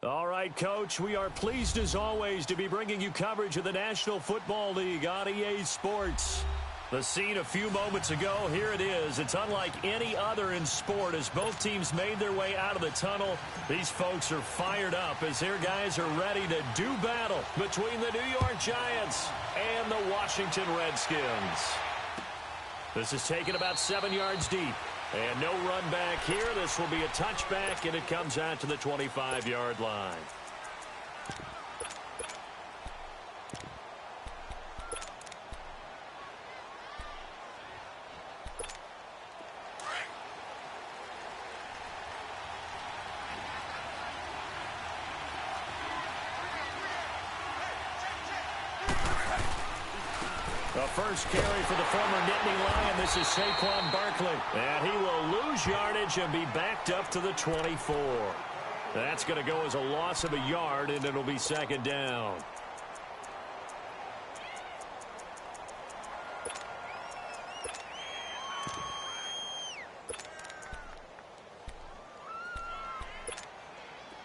All right, Coach, we are pleased as always to be bringing you coverage of the National Football League on EA Sports. The scene a few moments ago, here it is. It's unlike any other in sport as both teams made their way out of the tunnel. These folks are fired up as their guys are ready to do battle between the New York Giants and the Washington Redskins. This is taken about 7 yards deep. And no run back here. This will be a touchback, and it comes out to the 25-yard line. The first carry for the former Nittany Lion. This is Saquon Barkley. And he will lose yardage and be backed up to the 24. That's going to go as a loss of a yard, and it'll be second down.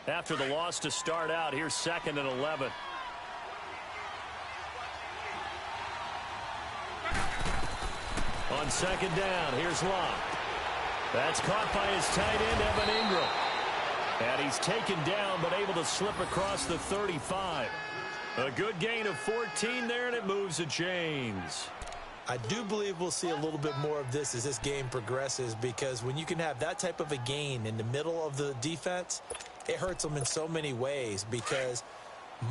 After the loss to start out, here's 2nd and 11. On second down, here's Locke. That's caught by his tight end, Evan Ingram. And he's taken down, but able to slip across the 35. A good gain of 14 there, and it moves the chains. I do believe we'll see a little bit more of this as this game progresses, because when you can have that type of a gain in the middle of the defense, it hurts them in so many ways, because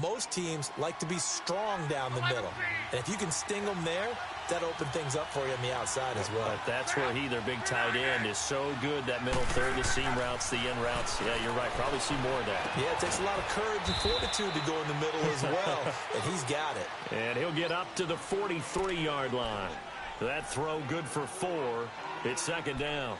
most teams like to be strong down the middle. And if you can sting them there, that opens things up for you on the outside as well. But that's where their big tight end, is so good, that middle third, the seam routes, the in routes. Yeah, you're right. Probably see more of that. Yeah, it takes a lot of courage and fortitude to go in the middle as well, and he's got it. And he'll get up to the 43-yard line. That throw good for 4. It's second down.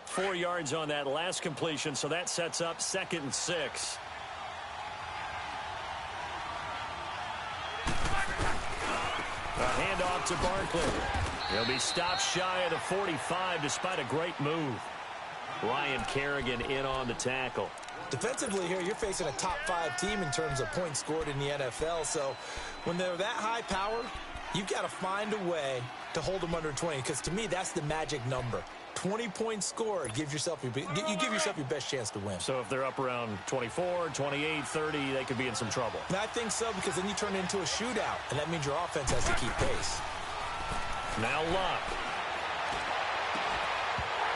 Four yards on that last completion, so that sets up 2nd and 6. A handoff to Barkley. He'll be stopped shy of the 45 despite a great move. Ryan Kerrigan in on the tackle. Defensively here, you're facing a top 5 team in terms of points scored in the NFL, so when they're that high power, you've got to find a way to hold them under 20, because to me, that's the magic number. 20 points scored, you give yourself your best chance to win. So if they're up around 24, 28, 30, they could be in some trouble. And I think so, because then you turn it into a shootout, and that means your offense has to keep pace. Now Locke.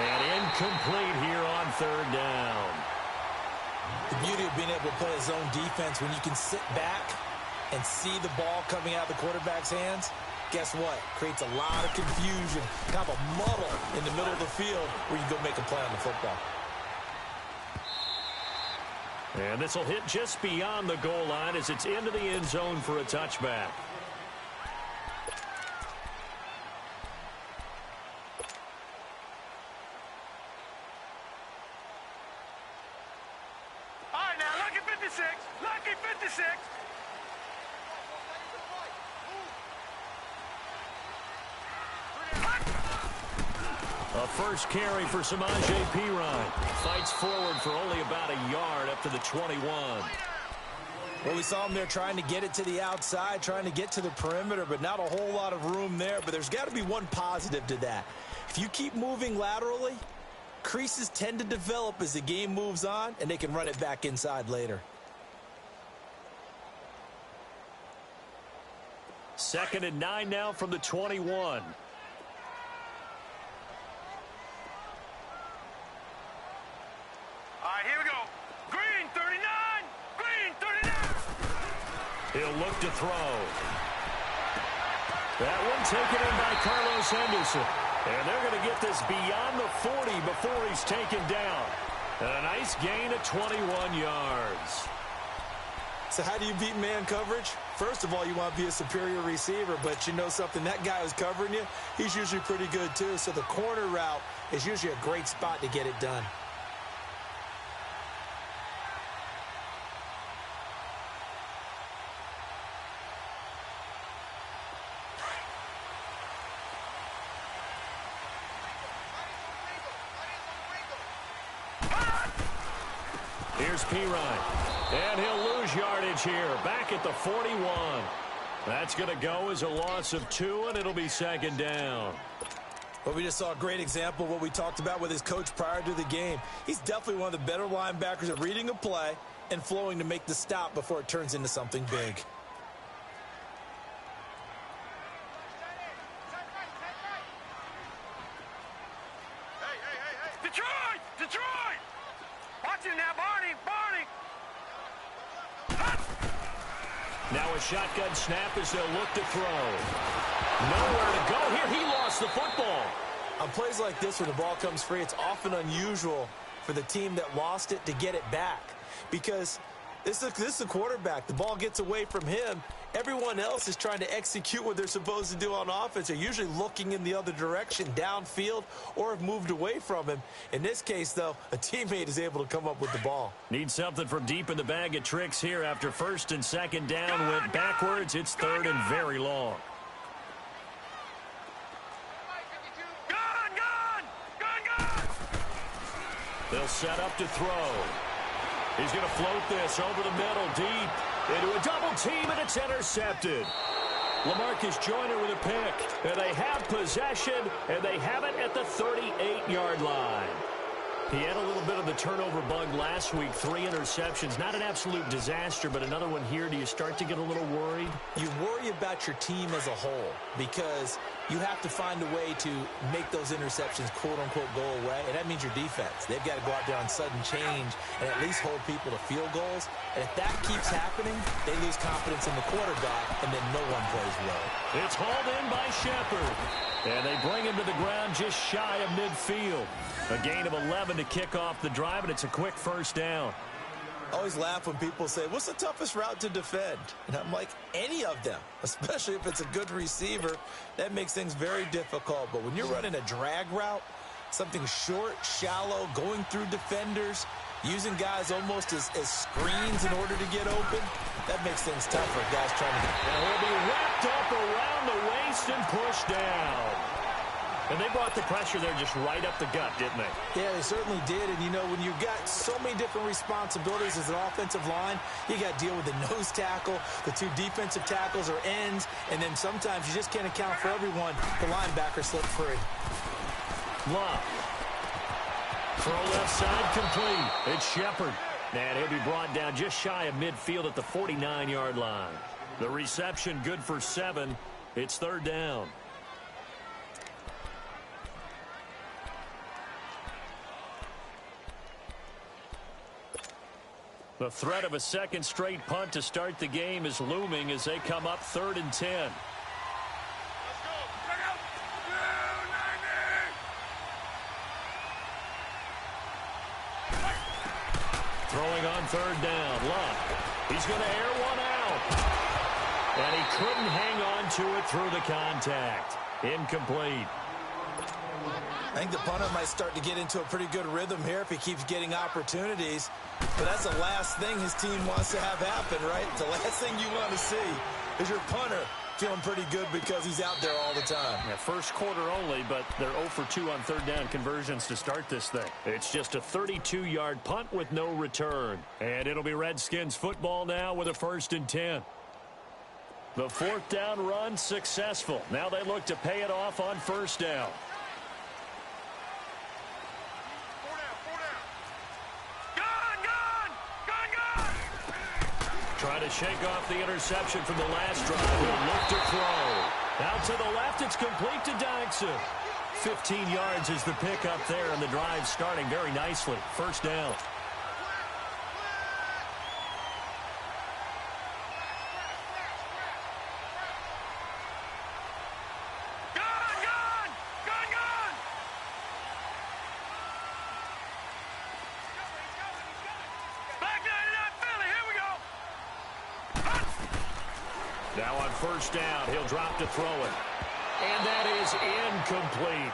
And incomplete here on 3rd down. The beauty of being able to play a zone defense, when you can sit back and see the ball coming out of the quarterback's hands, guess what? Creates a lot of confusion, kind of a muddle in the middle of the field where you go make a play on the football. And this will hit just beyond the goal line as it's into the end zone for a touchback. All right, now, lucky 56. Lucky 56. A first carry for Samaje Perine. Fights forward for only about a yard up to the 21. Well, we saw him there trying to get it to the outside, trying to get to the perimeter, but not a whole lot of room there. But there's got to be one positive to that. If you keep moving laterally, creases tend to develop as the game moves on, and they can run it back inside later. 2nd and 9 now from the 21. All right, here we go. Green 39. Green 39. He'll look to throw. That one taken in by Carlos Henderson. And they're going to get this beyond the 40 before he's taken down. And a nice gain of 21 yards. So how do you beat man coverage? First of all, you want to be a superior receiver, but you know something, that guy who's covering you, he's usually pretty good too. So the corner route is usually a great spot to get it done. Here's Pirine. And he'll lose yardage here. Back at the 41. That's going to go as a loss of 2, and it'll be second down. Well, we just saw a great example of what we talked about with his coach prior to the game. He's definitely one of the better linebackers at reading a play and flowing to make the stop before it turns into something big. Detroit! Detroit! Watch it now, Barney! Now a shotgun snap as they'll look to throw. Nowhere to go here. He lost the football. On plays like this, when the ball comes free, it's often unusual for the team that lost it to get it back. Because this is the quarterback. The ball gets away from him. Everyone else is trying to execute what they're supposed to do on offense. They're usually looking in the other direction, downfield, or have moved away from him. In this case, though, a teammate is able to come up with the ball. Need something from deep in the bag of tricks here after first and second down went backwards. It's third and very long. They'll set up to throw. He's going to float this over the middle, deep, into a double team, and it's intercepted. LaMarcus Joyner with a pick, and they have possession, and they have it at the 38-yard line. He had a little bit of the turnover bug last week, 3 interceptions. Not an absolute disaster, but another one here. Do you start to get a little worried? You worry about your team as a whole because you have to find a way to make those interceptions, quote-unquote, go away, and that means your defense. They've got to go out there on sudden change and at least hold people to field goals. And if that keeps happening, they lose confidence in the quarterback, and then no one plays well. It's hauled in by Shepard. And they bring him to the ground just shy of midfield. A gain of 11 to kick off the drive, and it's a quick first down. I always laugh when people say, what's the toughest route to defend? And I'm like, any of them, especially if it's a good receiver. That makes things very difficult. But when you're running a drag route, something short, shallow, going through defenders, using guys almost as screens in order to get open, that makes things tough for guys trying to get. And he'll be wrapped up around the waist and pushed down. And they brought the pressure there just right up the gut, didn't they? Yeah, they certainly did. And, you know, when you've got so many different responsibilities as an offensive line, you got to deal with the nose tackle, the 2 defensive tackles or ends, and then sometimes you just can't account for everyone. The linebacker slipped free. Love. Throw left side complete. It's Shepard. And he'll be brought down just shy of midfield at the 49-yard line. The reception good for 7. It's third down. The threat of a second straight punt to start the game is looming as they come up 3rd and 10. Throwing on 3rd down. Luck. He's going to air one out. And he couldn't hang on to it through the contact. Incomplete. I think the punter might start to get into a pretty good rhythm here if he keeps getting opportunities. But that's the last thing his team wants to have happen, right? The last thing you want to see is your punter feeling pretty good because he's out there all the time. Yeah, first quarter only, but they're 0 for 2 on 3rd down conversions to start this thing. It's just a 32-yard punt with no return. And it'll be Redskins football now with a 1st and 10. The 4th down run successful. Now they look to pay it off on 1st down. Trying to shake off the interception from the last drive. He'll look to throw. Out to the left, it's complete to Dyson. 15 yards is the pickup there, and the drive starting very nicely. 1st down. Now on 1st down, he'll drop to throw it. And that is incomplete.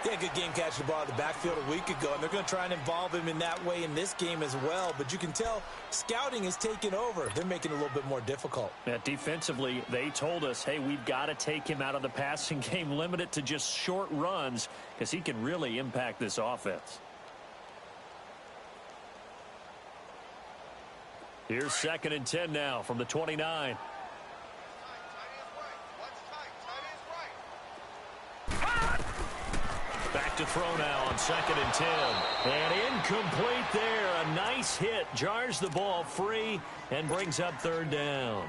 Yeah, good game catching the ball at the backfield a week ago, and they're going to try and involve him in that way in this game as well. But you can tell scouting is taking over. They're making it a little bit more difficult. Defensively, they told us, hey, we've got to take him out of the passing game, limit it to just short runs, because he can really impact this offense. Here's 2nd and 10 now from the 29. Back to throw now on 2nd and 10. And incomplete there. A nice hit. Jars the ball free and brings up 3rd down.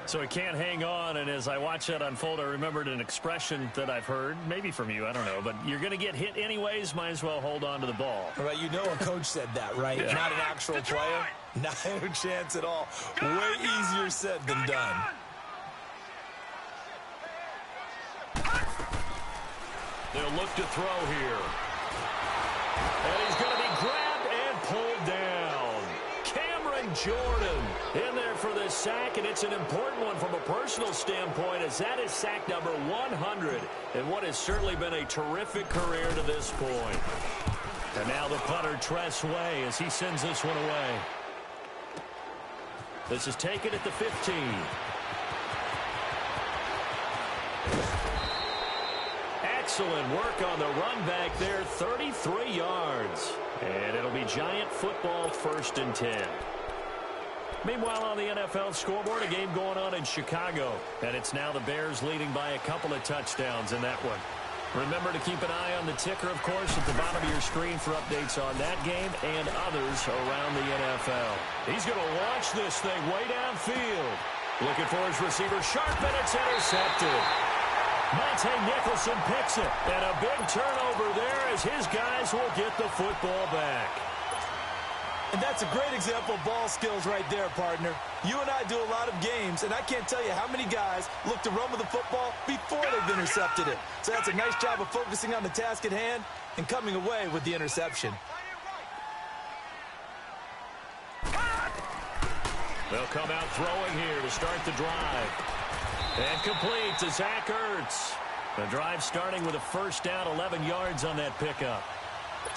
So he can't hang on, and as I watch that unfold, I remembered an expression that I've heard, maybe from you, I don't know, but you're going to get hit anyways, might as well hold on to the ball. Right, you know a coach said that, right? Yeah. Not an actual player. Not a chance at all. Way easier said than done. They'll look to throw here. And he's going to be grabbed and pulled down. Cameron Jordan in there for the sack, and it's an important one from a personal standpoint, as that is sack number 100 in what has certainly been a terrific career to this point. And now the punter, Tress Way, as he sends this one away. This is taken at the 15. Excellent work on the run back there, 33 yards. And it'll be Giant football, 1st and 10. Meanwhile, on the NFL scoreboard, a game going on in Chicago. And it's now the Bears leading by a couple of touchdowns in that one. Remember to keep an eye on the ticker, of course, at the bottom of your screen for updates on that game and others around the NFL. He's going to launch this thing way downfield. Looking for his receiver, sharp, and it's intercepted. Monte Nicholson picks it, and a big turnover there as his guys will get the football back. And that's a great example of ball skills right there, partner. You and I do a lot of games, and I can't tell you how many guys look to run with the football before they've intercepted it. So that's a nice job of focusing on the task at hand and coming away with the interception. They'll come out throwing here to start the drive. And complete to Zach Ertz. The drive starting with a 1st down, 11 yards on that pickup.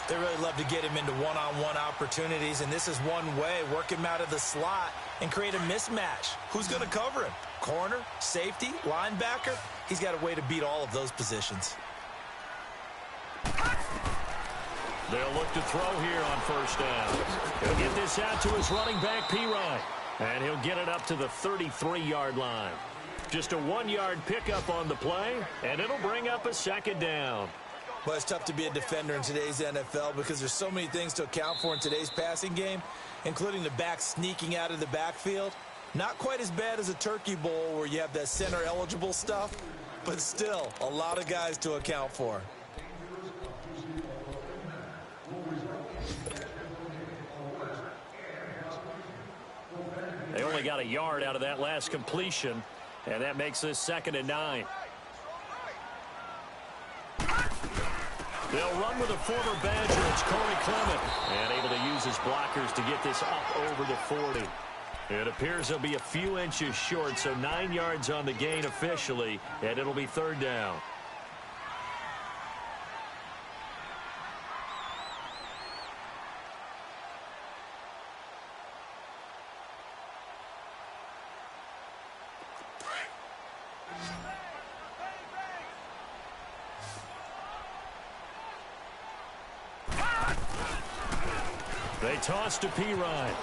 They really love to get him into one-on-one opportunities, and this is one way. Work him out of the slot and create a mismatch. Who's going to cover him? Corner, safety, linebacker? He's got a way to beat all of those positions. They'll look to throw here on 1st down. He'll get this out to his running back, P-Ryan. And he'll get it up to the 33-yard line. Just a 1-yard pickup on the play, and it'll bring up a 2nd down. Well, it's tough to be a defender in today's NFL because there's so many things to account for in today's passing game, including the back sneaking out of the backfield. Not quite as bad as a turkey bowl where you have that center-eligible stuff, but still a lot of guys to account for. They only got a yard out of that last completion, and that makes this 2nd and 9. They'll run with a former Badger. It's Corey Clement. And able to use his blockers to get this up over the 40. It appears they'll be a few inches short, so 9 yards on the gain officially, and it'll be 3rd down. They toss to P-Ryan.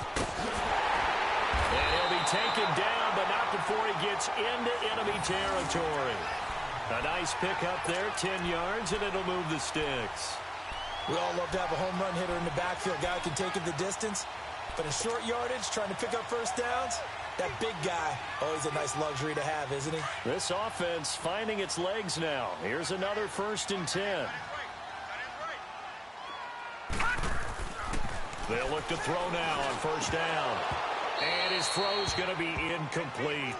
And he'll be taken down, but not before he gets into enemy territory. A nice pickup there, 10 yards, and it'll move the sticks. We all love to have a home run hitter in the backfield. Guy can take it the distance. But in short yardage, trying to pick up 1st downs, that big guy, always a nice luxury to have, isn't he? This offense finding its legs now. Here's another 1st and 10. They'll look to throw now on 1st down. And his throw's going to be incomplete.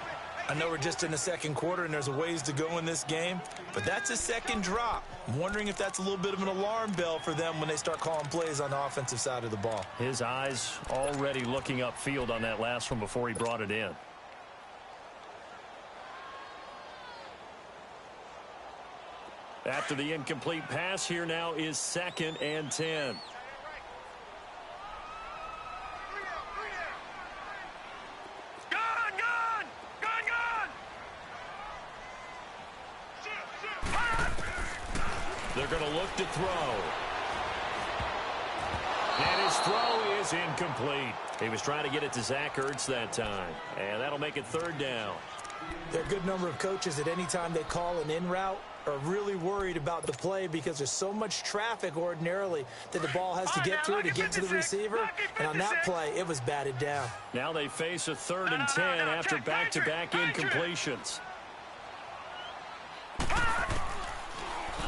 I know we're just in the 2nd quarter and there's a ways to go in this game, but that's a 2nd drop. I'm wondering if that's a little bit of an alarm bell for them when they start calling plays on the offensive side of the ball. His eyes already looking upfield on that last one before he brought it in. After the incomplete pass, here now is 2nd and 10. They're going to look to throw. And his throw is incomplete. He was trying to get it to Zach Ertz that time, and that'll make it 3rd down. There are a good number of coaches at any time they call an in route are really worried about the play because there's so much traffic ordinarily that the ball has to get through to get to the receiver. And on that play, it was batted down. Now they face a 3rd and 10 after back-to-back incompletions.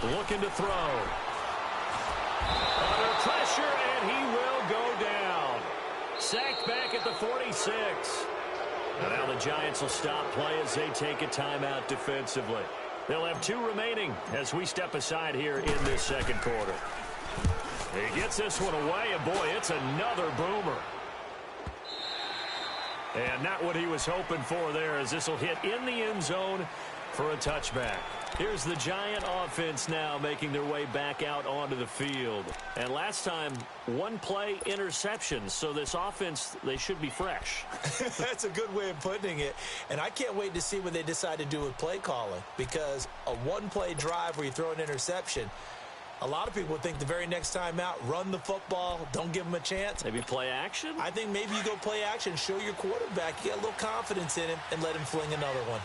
Looking to throw. Under pressure, and he will go down. Sacked back at the 46. And now the Giants will stop play as they take a timeout defensively. They'll have 2 remaining as we step aside here in this 2nd quarter. He gets this one away, and boy, it's another boomer. And not what he was hoping for there, as this will hit in the end zone for a touchback. Here's the Giant offense now making their way back out onto the field. And last time, 1-play interception. So this offense, they should be fresh. That's a good way of putting it. And I can't wait to see what they decide to do with play calling. Because a 1-play drive where you throw an interception, a lot of people think the very next time out, run the football, don't give them a chance. Maybe play action? I think maybe you go play action, show your quarterback, you get a little confidence in him, and let him fling another one.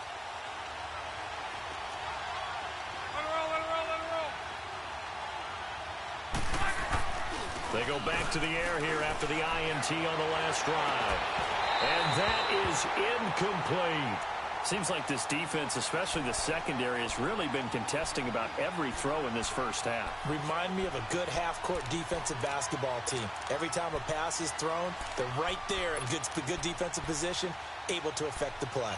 They go back to the air here after the INT on the last drive. And that is incomplete. Seems like this defense, especially the secondary, has really been contesting about every throw in this first half. Remind me of a good half-court defensive basketball team. Every time a pass is thrown, they're right there in good defensive position, able to affect the play.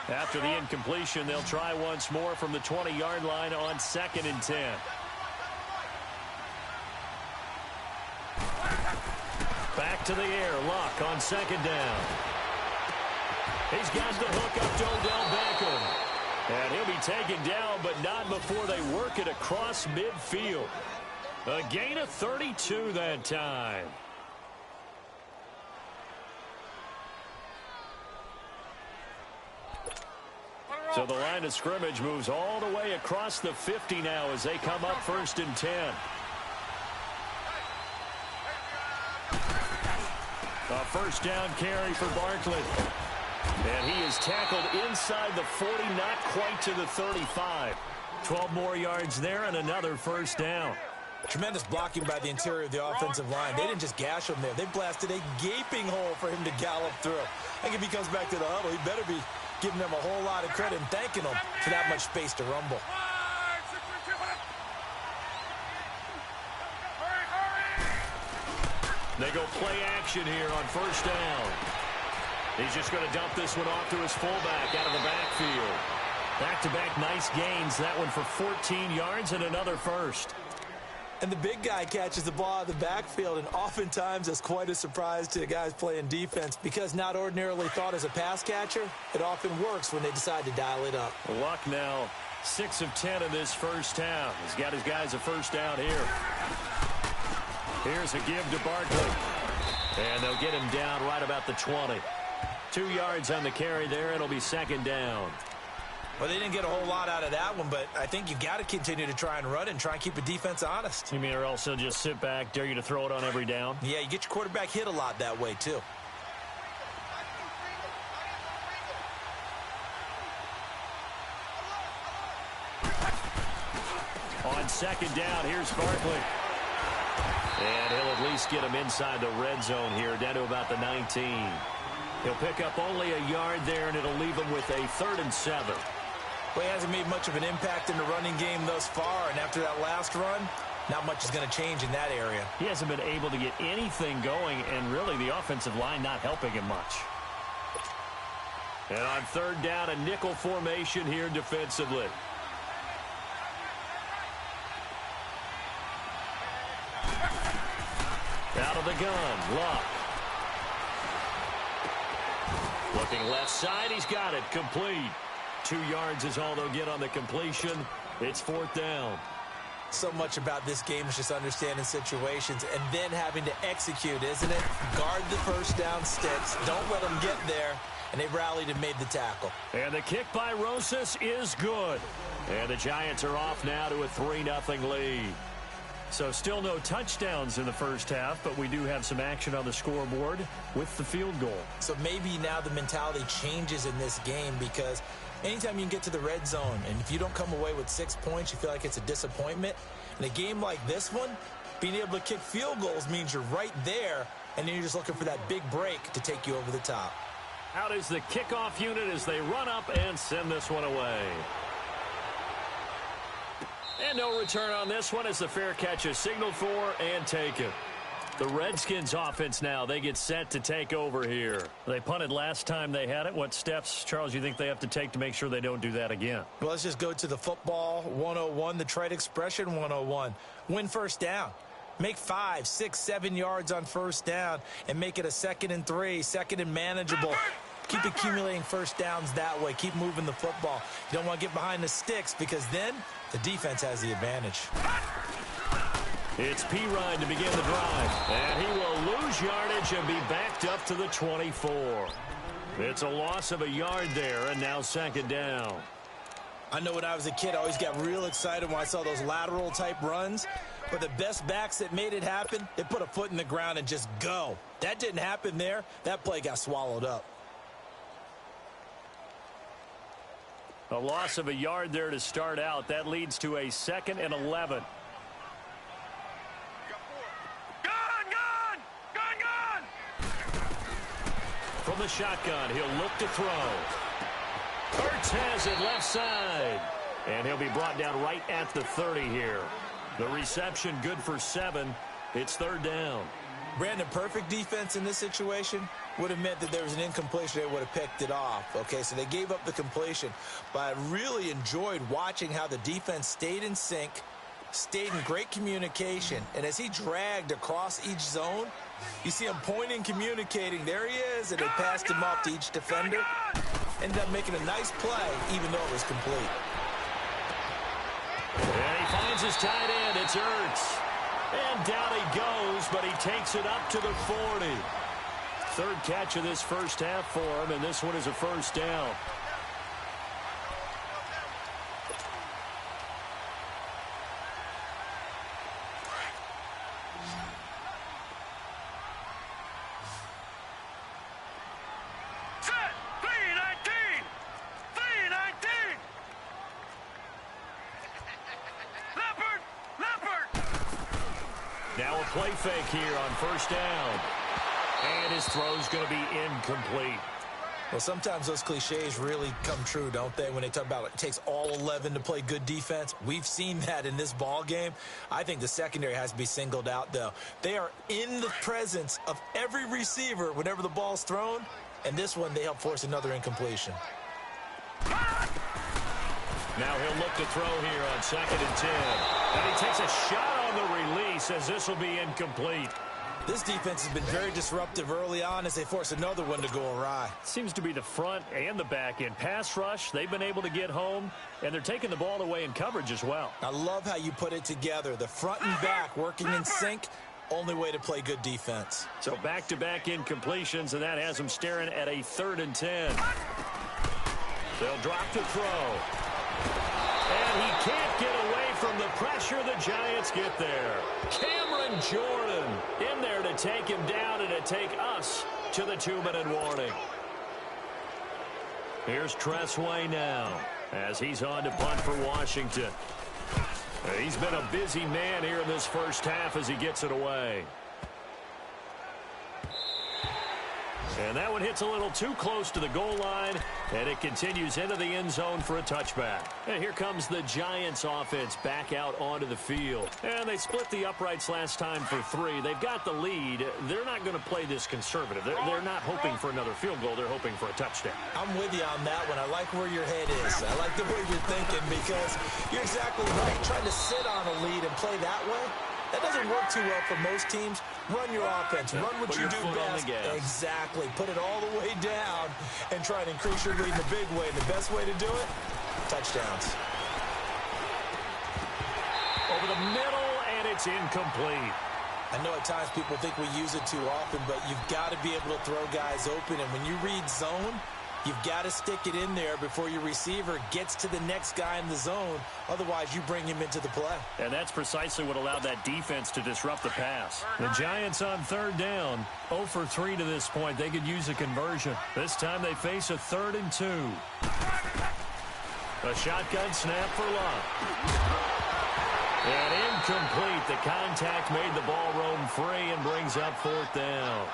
After the incompletion, they'll try once more from the 20-yard line on 2nd and 10. Back to the air. Luck on 2nd down. He's got the hook up to Odell Beckham. And he'll be taken down, but not before they work it across midfield. A gain of 32 that time. So the line of scrimmage moves all the way across the 50 now as they come up 1st and 10. A 1st down carry for Barkley. And he is tackled inside the 40, not quite to the 35. 12 more yards there and another 1st down. Tremendous blocking by the interior of the offensive line. They didn't just gash him there. They blasted a gaping hole for him to gallop through. I think if he comes back to the huddle, he better be giving them a whole lot of credit and thanking them for that much space to rumble. They go play action here on 1st down. He's just going to dump this one off to his fullback out of the backfield. Back-to-back nice gains. That one for 14 yards and another 1st. And the big guy catches the ball out of the backfield, and oftentimes that's quite a surprise to the guys playing defense because not ordinarily thought as a pass catcher, it often works when they decide to dial it up. Luck now 6 of 10 in this first half. He's got his guys a 1st down here. Here's a give to Barkley. And they'll get him down right about the 20. 2 yards on the carry there. It'll be 2nd down. Well, they didn't get a whole lot out of that one, but I think you've got to continue to try and run and try and keep the defense honest. You mean or also just sit back, dare you to throw it on every down? Yeah, you get your quarterback hit a lot that way, too. On 2nd down, here's Barkley. And he'll at least get him inside the red zone here, down to about the 19. He'll pick up only a yard there, and it'll leave him with a 3rd and 7. Well, he hasn't made much of an impact in the running game thus far, and after that last run, not much is going to change in that area. He hasn't been able to get anything going, and really the offensive line not helping him much. And on 3rd down, a nickel formation here defensively. Out of the gun, Luck. Looking left side, he's got it, complete. 2 yards is all they'll get on the completion. It's 4th down. So much about this game is just understanding situations and then having to execute, isn't it? Guard the 1st down sticks. Don't let them get there. And they rallied and made the tackle. And the kick by Rosas is good. And the Giants are off now to a 3-0 lead. So still no touchdowns in the first half, but we do have some action on the scoreboard with the field goal. So maybe now the mentality changes in this game, because anytime you can get to the red zone, and if you don't come away with 6 points, you feel like it's a disappointment. In a game like this one, being able to kick field goals means you're right there, and then you're just looking for that big break to take you over the top. Out is the kickoff unit as they run up and send this one away. And no return on this one as the fair catch is signaled for and taken. The Redskins offense now, they get set to take over here. They punted last time they had it. What steps, Charles, you think they have to take to make sure they don't do that again? Well, let's just go to the football 101, the trade expression 101. Win first down. Make 5, 6, 7 yards on first down and make it a 2nd and 3, 2nd and manageable. Keep accumulating first downs that way. Keep moving the football. You don't want to get behind the sticks, because then the defense has the advantage. It's Pirine to begin the drive. And he will lose yardage and be backed up to the 24. It's a loss of a yard there, and now 2nd down. I know when I was a kid, I always got real excited when I saw those lateral-type runs. But the best backs that made it happen, they put a foot in the ground and just go. That didn't happen there. That play got swallowed up. A loss of a yard there to start out. That leads to a 2nd and 11. From the shotgun, he'll look to throw. Hurts has it left side. And he'll be brought down right at the 30 here. The reception good for 7. It's 3rd down. Brandon, perfect defense in this situation would have meant that there was an incompletion. They would have picked it off. Okay, so they gave up the completion. But I really enjoyed watching how the defense stayed in sync, stayed in great communication. And as he dragged across each zone, you see him pointing, communicating. There he is, and they passed him off to each defender. Ended up making a nice play, even though it was complete. And he finds his tight end. It's Ertz. And down he goes, but he takes it up to the 40. 3rd catch of this first half for him, and this one is a 1st down. Now a play fake here on 1st down. And his throw's going to be incomplete. Well, sometimes those cliches really come true, don't they? When they talk about it takes all 11 to play good defense. We've seen that in this ball game. I think the secondary has to be singled out, though. They are in the presence of every receiver whenever the ball's thrown. And this one, they help force another incompletion. Now he'll look to throw here on 2nd and 10. And he takes a shot on the release as this will be incomplete. This defense has been very disruptive early on as they force another one to go awry. Seems to be the front and the back end. Pass rush, they've been able to get home, and they're taking the ball away in coverage as well. I love how you put it together. The front and back working in sync, only way to play good defense. So back-to-back incompletions, and that has them staring at a 3rd and 10. They'll drop to throw. And he can't get away from the pressure. The Giants get there. Cameron Jordan in there to take him down and to take us to the 2-minute warning. Here's Tressway now as he's on to punt for Washington. He's been a busy man here in this first half as he gets it away. And that one hits a little too close to the goal line, and it continues into the end zone for a touchback. And here comes the Giants offense back out onto the field. And they split the uprights last time for 3. They've got the lead. They're not going to play this conservative. They're not hoping for another field goal. They're hoping for a touchdown. I'm with you on that one. I like where your head is. I like the way you're thinking, because you're exactly right. Trying to sit on a lead and play that way, that doesn't work too well for most teams. Run your offense. Run what you do best. Exactly. Put it all the way down and try and increase your lead in a big way. The best way to do it, touchdowns. Over the middle, and it's incomplete. I know at times people think we use it too often, but you've got to be able to throw guys open. And when you read zone, You've got to stick it in there before your receiver gets to the next guy in the zone. Otherwise, you bring him into the play. And that's precisely what allowed that defense to disrupt the pass. The Giants on third down, 0 for 3 to this point. They could use a conversion. This time they face a 3rd and 2. A shotgun snap for Luck. And incomplete. The contact made the ball roam free and brings up 4th down.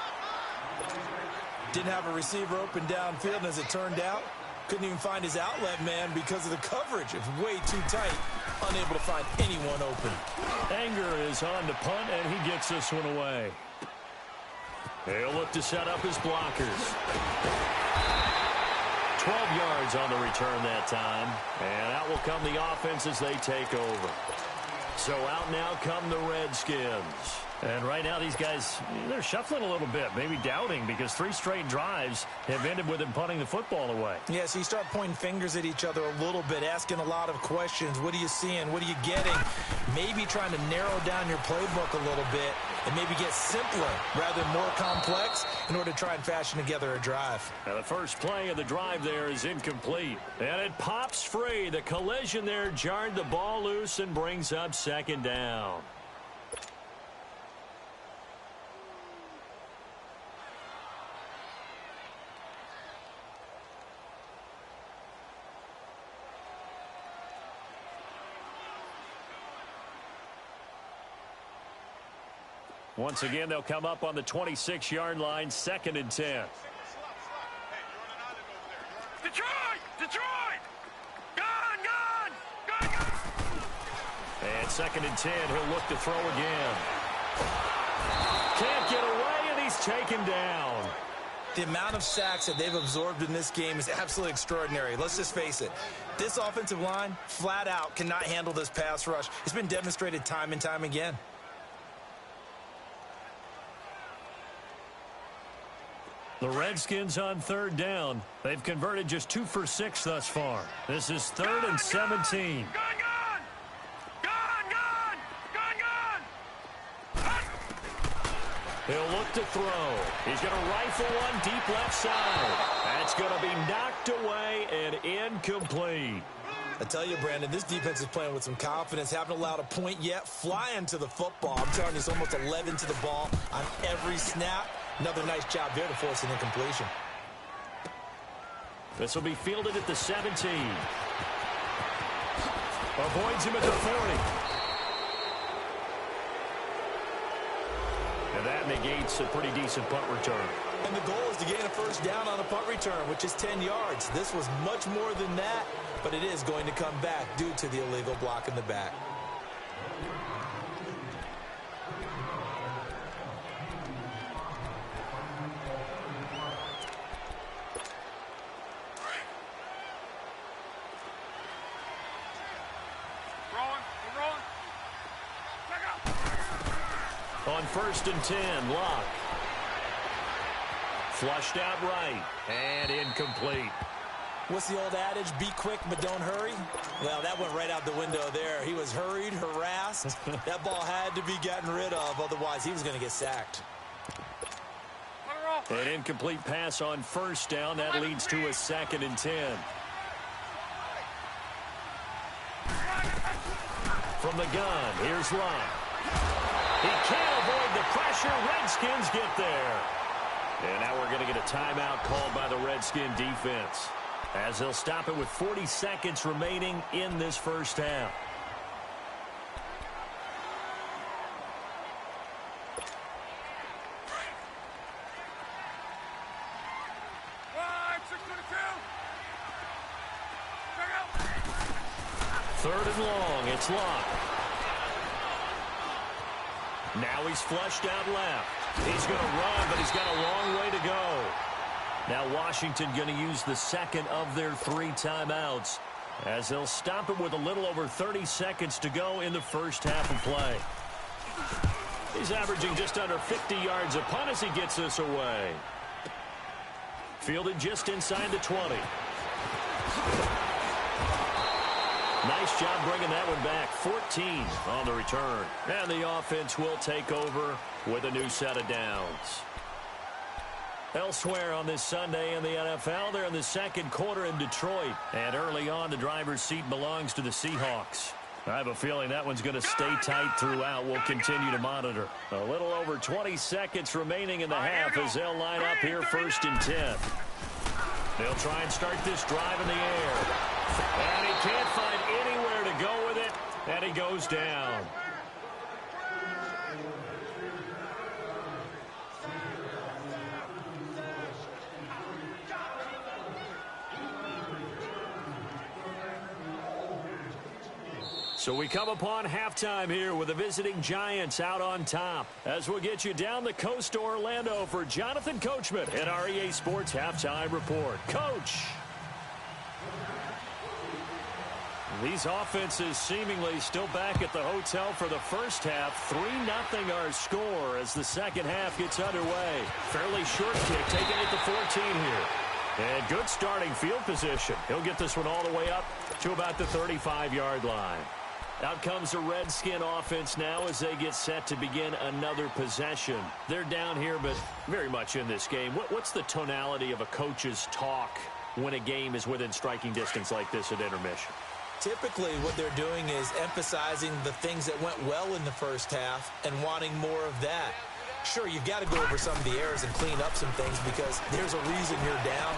Didn't have a receiver open downfield, and as it turned out, couldn't even find his outlet man because of the coverage. It's way too tight, unable to find anyone open. Anger is on to punt, and he gets this one away. He'll look to set up his blockers. 12 yards on the return that time, and out will come the offense as they take over. So out now come the Redskins. And right now these guys, they're shuffling a little bit, maybe doubting, because 3 straight drives have ended with them punting the football away. Yeah, so you start pointing fingers at each other a little bit, asking a lot of questions. What are you seeing? What are you getting? Maybe trying to narrow down your playbook a little bit and maybe get simpler rather than more complex in order to try and fashion together a drive. Now the first play of the drive there is incomplete. And it pops free. The collision there jarred the ball loose and brings up 2nd down. Once again, they'll come up on the 26-yard line, 2nd and 10. Detroit! Detroit! Gone! And 2nd and 10, he'll look to throw again. Can't get away, and he's taken down. The amount of sacks that they've absorbed in this game is absolutely extraordinary. Let's just face it. This offensive line, flat out, cannot handle this pass rush. It's been demonstrated time and time again. The Redskins on 3rd down. They've converted just 2 for 6 thus far. This is 3rd and 17. He'll look to throw. He's going to rifle one deep left side. That's going to be knocked away and incomplete. I tell you, Brandon, this defense is playing with some confidence. Haven't allowed a point yet. Flying to the football. I'm telling you, it's almost 11 to the ball on every snap. Another nice job there to force an incompletion. This will be fielded at the 17. Avoids him at the 40. And that negates a pretty decent punt return. And the goal is to gain a 1st down on a punt return, which is 10 yards. This was much more than that, but it is going to come back due to the illegal block in the back. On 1st and 10, Luck. Flushed out right and incomplete. What's the old adage? Be quick, but don't hurry. Well, that went right out the window there. He was hurried, harassed. That ball had to be gotten rid of. Otherwise, he was going to get sacked. An incomplete pass on 1st down. That leads to a 2nd and 10. From the gun, here's Luck. He can't avoid the pressure. Redskins get there. And now we're going to get a timeout called by the Redskin defense, as they'll stop it with 40 seconds remaining in this 1st half. Third and long, it's Luck. Now he's flushed out left. He's going to run, but he's got a long way to go. Now Washington going to use the 2nd of their 3 timeouts, as they'll stop it with a little over 30 seconds to go in the 1st half of play. He's averaging just under 50 yards a punt as he gets this away. Fielded just inside the 20. Nice job bringing that one back. 14 on the return. And the offense will take over with a new set of downs. Elsewhere on this Sunday in the NFL, they're in the second quarter in Detroit. And early on, the driver's seat belongs to the Seahawks. I have a feeling that one's going to stay tight throughout. We'll continue to monitor. A little over 20 seconds remaining in the half as they'll line up here 1st and 10. They'll try and start this drive in the air. And he can't find anywhere to go with it, and he goes down. So we come upon halftime here with the visiting Giants out on top. As we'll get you down the coast to Orlando for Jonathan Coachman at our EA Sports Halftime Report. Coach! These offenses seemingly still back at the hotel for the first half. 3-0 our score as the second half gets underway. Fairly short kick taken at the 14 here. And good starting field position. He'll get this one all the way up to about the 35-yard line. Out comes the Redskin offense now as they get set to begin another possession. They're down here, but very much in this game. What's the tonality of a coach's talk when a game is within striking distance like this at intermission? Typically, what they're doing is emphasizing the things that went well in the first half and wanting more of that. Sure, you've got to go over some of the errors and clean up some things because there's a reason you're down.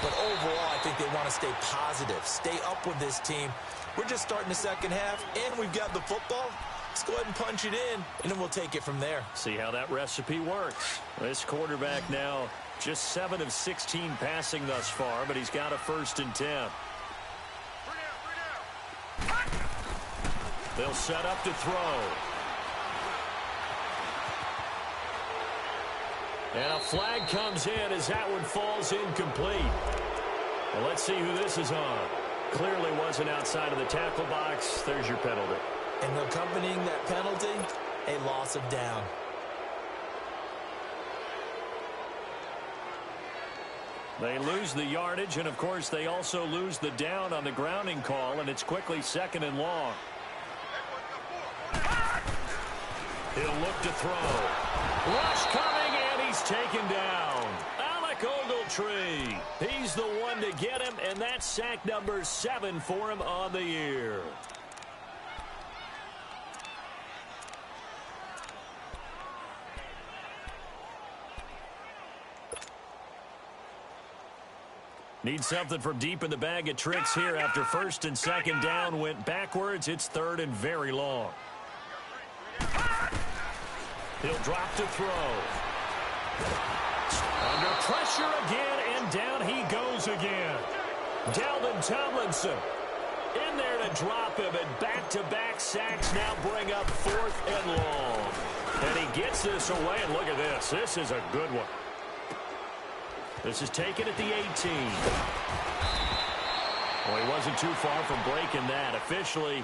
But overall, I think they want to stay positive, stay up with this team. We're just starting the second half, and we've got the football. Let's go ahead and punch it in, and then we'll take it from there. See how that recipe works. This quarterback now just 7 of 16 passing thus far, but he's got a 1st and 10. They'll set up to throw. And a flag comes in as that one falls incomplete. Well, let's see who this is on. Clearly wasn't outside of the tackle box. There's your penalty. And accompanying that penalty, a loss of down. They lose the yardage, and, of course, they also lose the down on the grounding call, and it's quickly 2nd and long. He'll look to throw. Rush coming, and he's taken down. Alec Ogletree. He's the one to get him, and that's sack number 7 for him on the year. Need something from deep in the bag of tricks here after 1st and 2nd down went backwards. It's 3rd and very long. He'll drop to throw. Under pressure again, and down he goes again. Dalvin Tomlinson in there to drop him, and back-to-back sacks now bring up 4th and long. And he gets this away, and look at this. This is a good one. This is taken at the 18. Well, he wasn't too far from breaking that. Officially,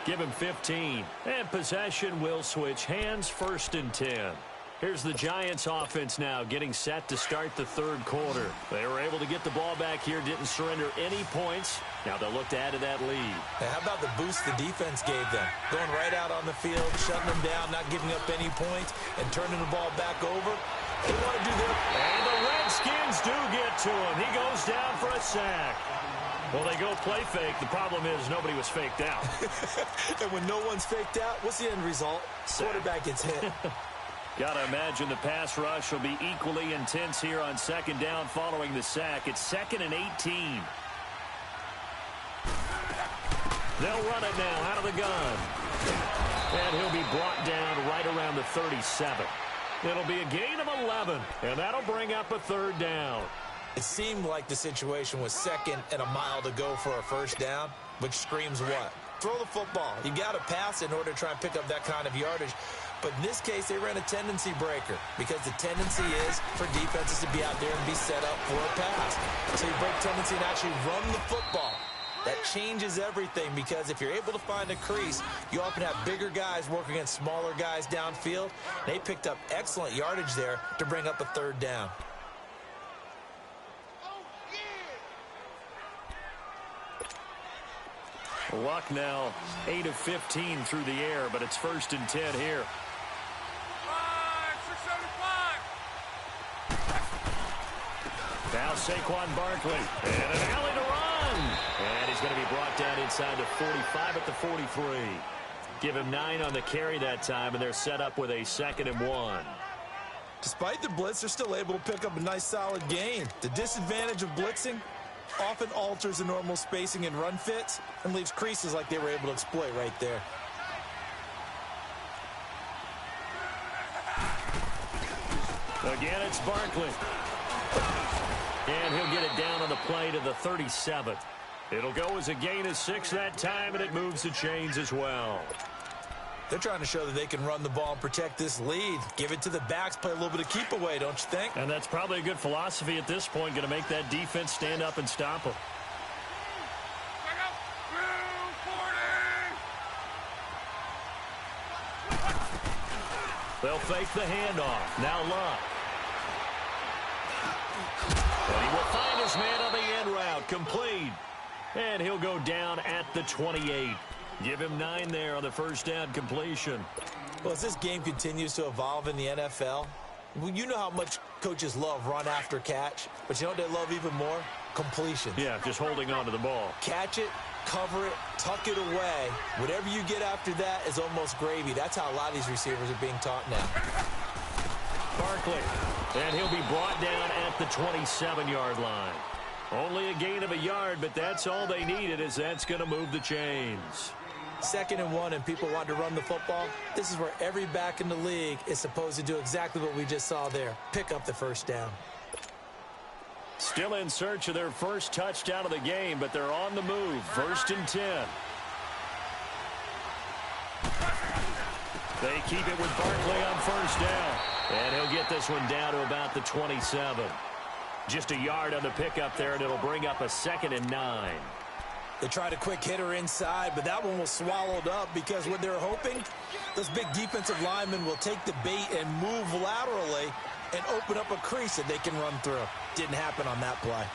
give him 15. And possession will switch hands, 1st and 10. Here's the Giants offense now getting set to start the 3rd quarter. They were able to get the ball back here, didn't surrender any points. Now they'll look to add to that lead. Hey, how about the boost the defense gave them? Going right out on the field, shutting them down, not giving up any points, and turning the ball back over. They want to do their... And the Redskins do get to him. He goes down for a sack. Well, they go play fake. The problem is nobody was faked out. And when no one's faked out, what's the end result? Quarterback gets hit. Got to imagine the pass rush will be equally intense here on 2nd down following the sack. It's 2nd and 18. They'll run it now out of the gun. And he'll be brought down right around the 37. It'll be a gain of 11, and that'll bring up a 3rd down. It seemed like the situation was 2nd and a mile to go for a 1st down, which screams what? Throw the football. You got to pass in order to try and pick up that kind of yardage. But in this case, they ran a tendency breaker because the tendency is for defenses to be out there and be set up for a pass. So you break tendency and actually run the football. That changes everything because if you're able to find a crease, you often have bigger guys working against smaller guys downfield. They picked up excellent yardage there to bring up a 3rd down. Luck now 8 of 15 through the air, but it's 1st and 10 here. Saquon Barkley. And an alley to run. And he's going to be brought down inside the 45 at the 43. Give him 9 on the carry that time, and they're set up with a 2nd and 1. Despite the blitz, they're still able to pick up a nice solid gain. The disadvantage of blitzing often alters the normal spacing and run fits and leaves creases like they were able to exploit right there. Again, it's Barkley. And he'll get it down on the play to the 37th. It'll go as a gain of 6 that time, and it moves the chains as well. They're trying to show that they can run the ball and protect this lead. Give it to the backs, play a little bit of keep away, don't you think? And that's probably a good philosophy at this point, going to make that defense stand up and stop them. They'll fake the handoff. Now Luck. And he will find his man on the end route. Complete. And he'll go down at the 28. Give him 9 there on the first down completion. Well, as this game continues to evolve in the NFL, you know how much coaches love run after catch, but you know what they love even more? Completions. Yeah, just holding on to the ball. Catch it, cover it, tuck it away. Whatever you get after that is almost gravy. That's how a lot of these receivers are being taught now. Barkley. And he'll be brought down at the 27-yard line. Only a gain of a yard, but that's all they needed, as that's going to move the chains. 2nd and 1, and people want to run the football. This is where every back in the league is supposed to do exactly what we just saw there. Pick up the first down. Still in search of their first touchdown of the game, but they're on the move. 1st and 10. They keep it with Barkley on first down. And he'll get this one down to about the 27. Just a yard on the pickup there, and it'll bring up a 2nd and 9. They tried a quick hitter inside, but that one was swallowed up because what they're hoping, those big defensive linemen will take the bait and move laterally and open up a crease that they can run through. Didn't happen on that play.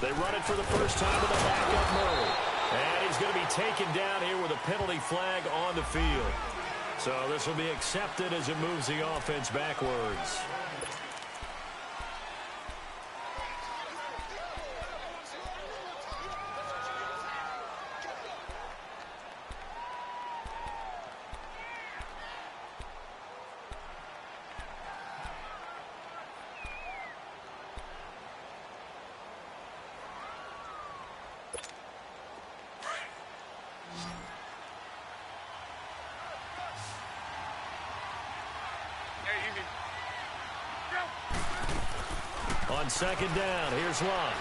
They run it for the first time with a backup Murray. And he's going to be taken down here with a penalty flag on the field. So this will be accepted as it moves the offense backwards. On 2nd down, here's Luck.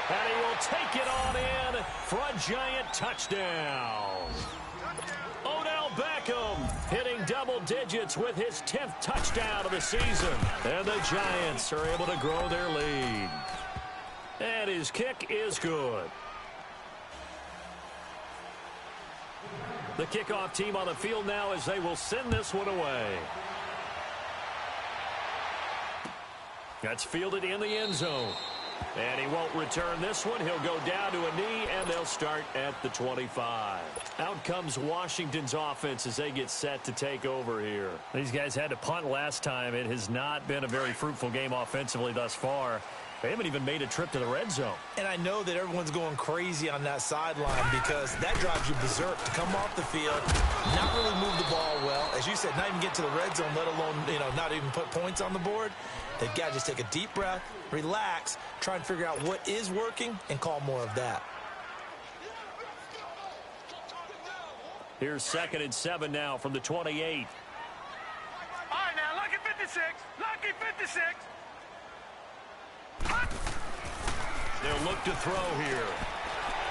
And he will take it on in for a giant touchdown. Odell Beckham hitting double digits with his 10th touchdown of the season. And the Giants are able to grow their lead. And his kick is good. The kickoff team on the field now as they will send this one away. That's fielded in the end zone. And he won't return this one. He'll go down to a knee, and they'll start at the 25. Out comes Washington's offense as they get set to take over here. These guys had to punt last time. It has not been a very fruitful game offensively thus far. They haven't even made a trip to the red zone. And I know that everyone's going crazy on that sideline because that drives you berserk to come off the field, not really move the ball well. As you said, not even get to the red zone, let alone, not even put points on the board. They've got to just take a deep breath, relax, try and figure out what is working, and call more of that. Here's 2nd and 7 now from the 28. All right, now, lucky 56. Lucky 56. They'll look to throw here.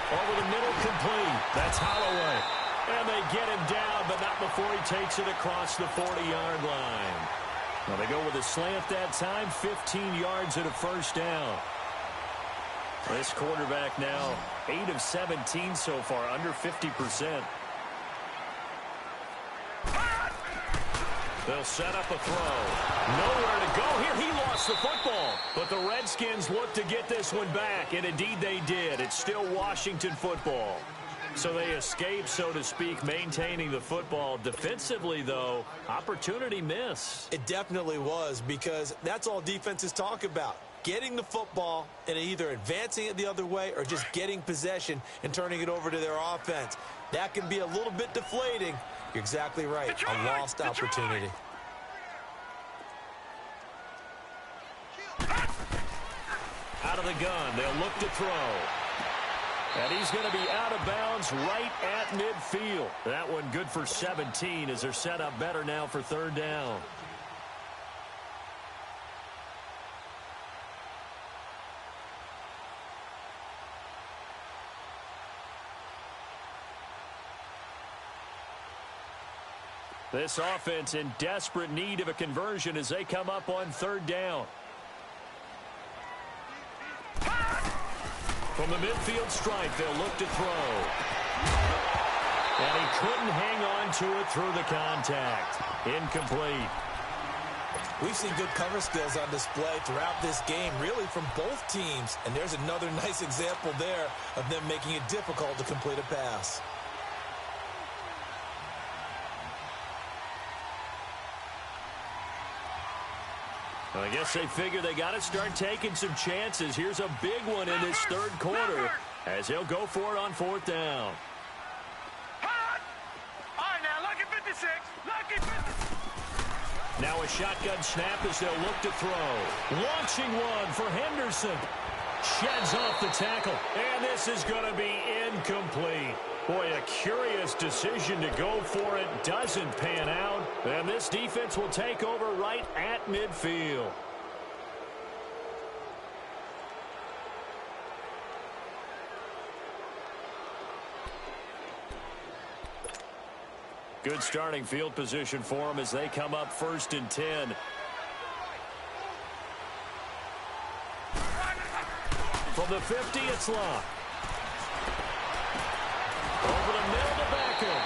Over the middle, complete. That's Holloway. And they get him down, but not before he takes it across the 40-yard line. Now they go with a slant that time, 15 yards and a first down. This quarterback now 8 of 17 so far, under 50%. They'll set up a throw. Nowhere to go here. He lost the football. But the Redskins look to get this one back, and indeed they did. It's still Washington football. So they escape, so to speak, maintaining the football. Defensively, though, opportunity miss. It definitely was, because that's all defenses talk about. Getting the football and either advancing it the other way or just getting possession and turning it over to their offense. That can be a little bit deflating. You're exactly right. A lost opportunity. Out of the gun, they'll look to throw. And he's going to be out of bounds right at midfield. That one good for 17 as they're set up better now for third down. This offense in desperate need of a conversion as they come up on third down. From the midfield stripe, they'll look to throw. And he couldn't hang on to it through the contact. Incomplete. We've seen good cover skills on display throughout this game, really from both teams. And there's another nice example there of them making it difficult to complete a pass. I guess they figure they got to start taking some chances. Here's a big one in this third quarter as they'll go for it on fourth down. Hot! All right, now, lucky 56. Lucky 56. Now a shotgun snap as they'll look to throw. Launching one for Henderson. Sheds off the tackle. And this is going to be incomplete. Boy, a curious decision to go for it. Doesn't pan out. And this defense will take over right at midfield. Good starting field position for them as they come up 1st and 10. From the 50, it's Locke. Over the middle to Beckham.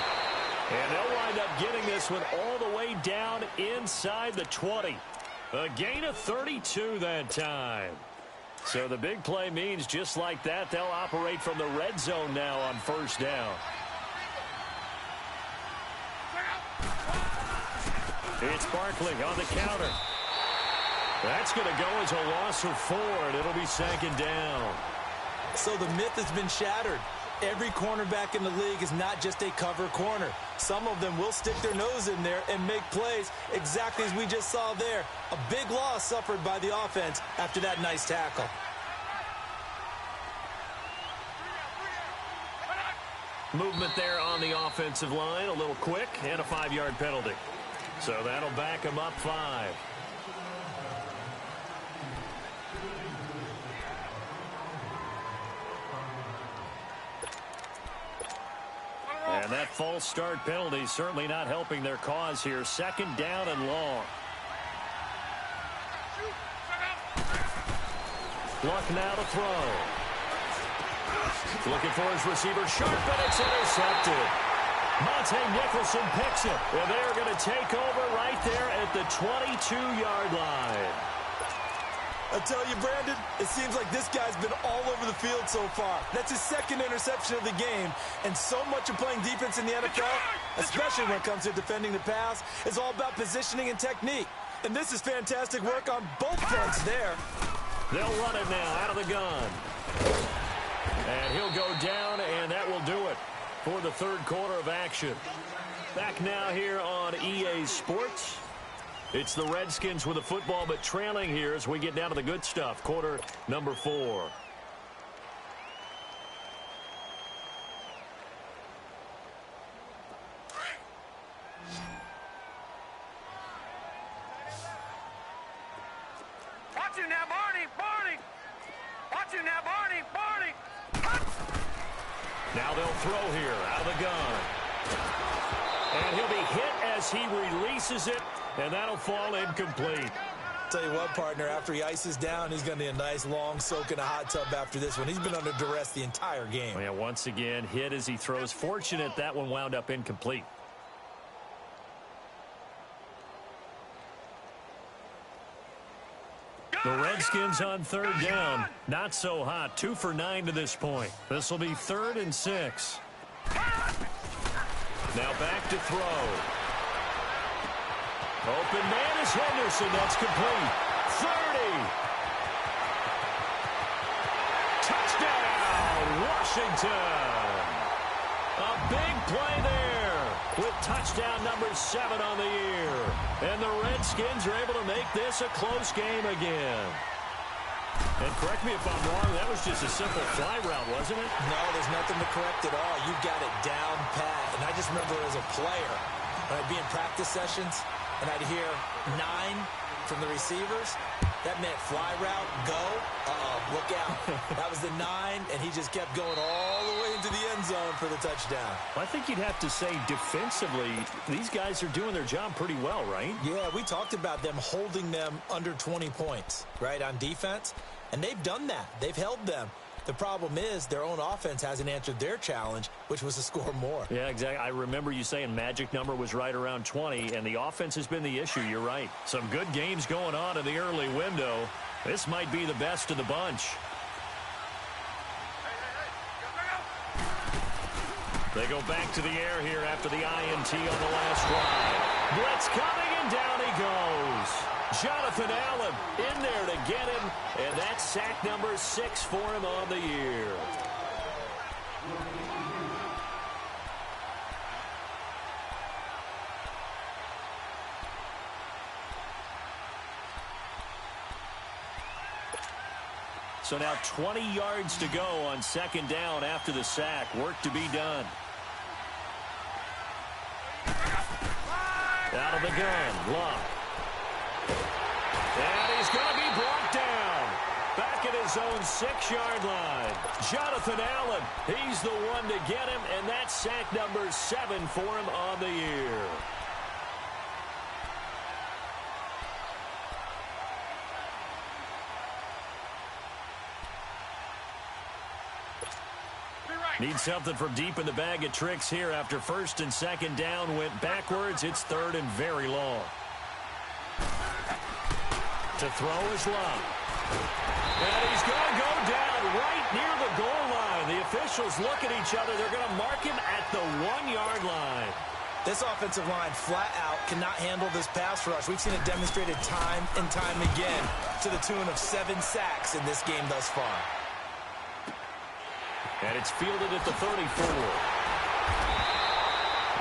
And they'll wind up getting this one all the way down inside the 20. A gain of 32 that time. So the big play means just like that, they'll operate from the red zone now on 1st down. It's Barkley on the counter. That's going to go as a loss of 4, and it'll be 2nd down. So the myth has been shattered. Every cornerback in the league is not just a cover corner. Some of them will stick their nose in there and make plays exactly as we just saw there. A big loss suffered by the offense after that nice tackle. Movement there on the offensive line, a little quick, and a 5-yard penalty. So that'll back them up 5. And that false start penalty certainly not helping their cause here. 2nd down and long. Luck now to throw. Looking for his receiver, sharp, and it's intercepted. Monte Nicholson picks it, and they're going to take over right there at the 22-yard line. I tell you, Brandon, it seems like this guy's been all over the field so far. That's his 2nd interception of the game, and so much of playing defense in the NFL, especially when it comes to defending the pass, is all about positioning and technique. And this is fantastic work on both fronts there. They'll run it now out of the gun. And he'll go down, and that will do it for the third quarter of action. Back now here on EA Sports. It's the Redskins with the football, but trailing here as we get down to the good stuff. Quarter number 4. Watch him now, Barney. Barney. Watch him now, Barney. Barney. Now they'll throw here out of the gun. And he'll be hit as he releases it, and that'll fall incomplete. Tell you what, partner, after he ices down, he's going to need a nice long soak in a hot tub after this one. He's been under duress the entire game. Well, yeah, once again, hit as he throws. Fortunate that one wound up incomplete. The Redskins on 3rd down. Not so hot. 2 for 9 to this point. This will be 3rd and 6. Now back to throw. Open man is Henderson. That's complete. 30. Touchdown, Washington. A big play there with touchdown number 7 on the year. And the Redskins are able to make this a close game again. And correct me if I'm wrong, that was just a simple fly route, wasn't it? No, there's nothing to correct at all. You've got it down pat. And I just remember as a player, when I'd be in practice sessions, and I'd hear 9 from the receivers, that meant fly route, go, look out. That was the 9, and he just kept going all the way into the end zone for the touchdown. I think you'd have to say defensively, these guys are doing their job pretty well, right? Yeah, we talked about them holding them under 20 points, right, on defense, and they've done that. They've held them. The problem is their own offense hasn't answered their challenge, which was to score more. Yeah, exactly. I remember you saying magic number was right around 20, and the offense has been the issue. You're right. Some good games going on in the early window. This might be the best of the bunch. They go back to the air here after the INT on the last drive. Blitz coming, and down he goes. Jonathan Allen in there to get him, and that's sack number 6 for him on the year. So now 20 yards to go on second down after the sack. Work to be done. Out of the gun, Love. And he's going to be brought down. Back at his own 6-yard line. Jonathan Allen, he's the one to get him, and that's sack number 7 for him on the year. Need something from deep in the bag of tricks here after first and second down went backwards. It's third and very long. To throw is Love. And he's going to go down right near the goal line. The officials look at each other. They're going to mark him at the 1-yard line. This offensive line flat out cannot handle this pass rush. We've seen it demonstrated time and time again to the tune of 7 sacks in this game thus far. And it's fielded at the 34.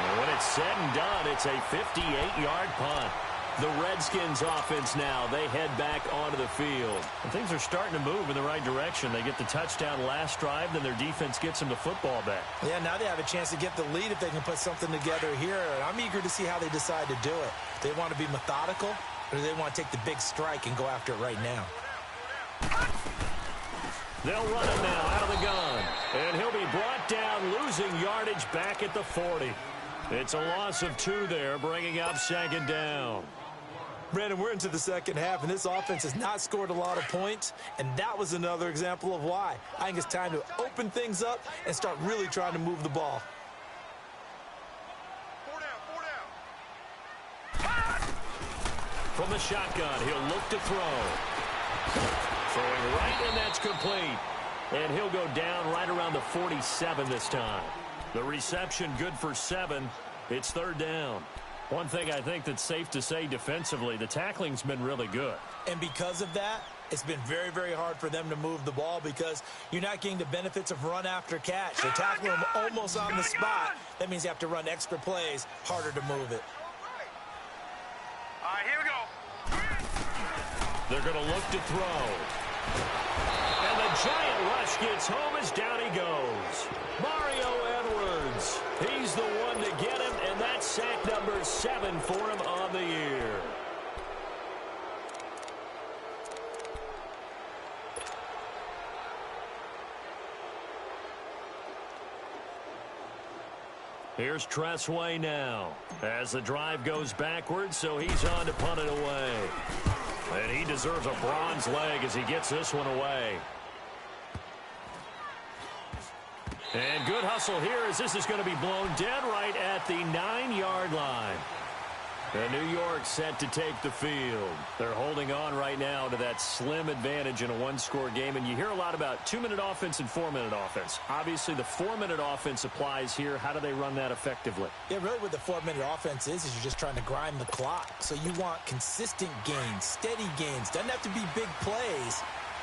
And when it's said and done, it's a 58-yard punt. The Redskins offense now, they head back onto the field. And things are starting to move in the right direction. They get the touchdown last drive, then their defense gets them the football back. Yeah, now they have a chance to get the lead if they can put something together here. And I'm eager to see how they decide to do it. Do they want to be methodical, or do they want to take the big strike and go after it right now? They'll run him now out of the gun. And he'll be brought down, losing yardage back at the 40. It's a loss of 2 there, bringing up second down. Brandon, we're into the second half, and this offense has not scored a lot of points, and that was another example of why. I think it's time to open things up and start really trying to move the ball. 4 down. From the shotgun, he'll look to throw. Throwing right, and that's complete. And he'll go down right around the 47 this time. The reception good for 7. It's third down. One thing I think that's safe to say defensively, the tackling's been really good. And because of that, it's been very, very hard for them to move the ball because you're not getting the benefits of run after catch. They're tackling them almost on the spot. That means you have to run extra plays, harder to move it. All right, here we go. They're going to look to throw. And the giant rush gets home as down he goes. Mario Edwards, he's the one to get him, and that's sack number 7 for him on the year. Here's Tressway now as the drive goes backwards, so he's on to punt it away. And he deserves a bronze leg as he gets this one away. And good hustle here as this is going to be blown dead right at the 9-yard line. And New York set to take the field. They're holding on right now to that slim advantage in a one-score game. And you hear a lot about 2-minute offense and 4-minute offense. Obviously, the 4-minute offense applies here. How do they run that effectively? Yeah, really what the 4-minute offense is you're just trying to grind the clock. So you want consistent gains, steady gains. Doesn't have to be big plays,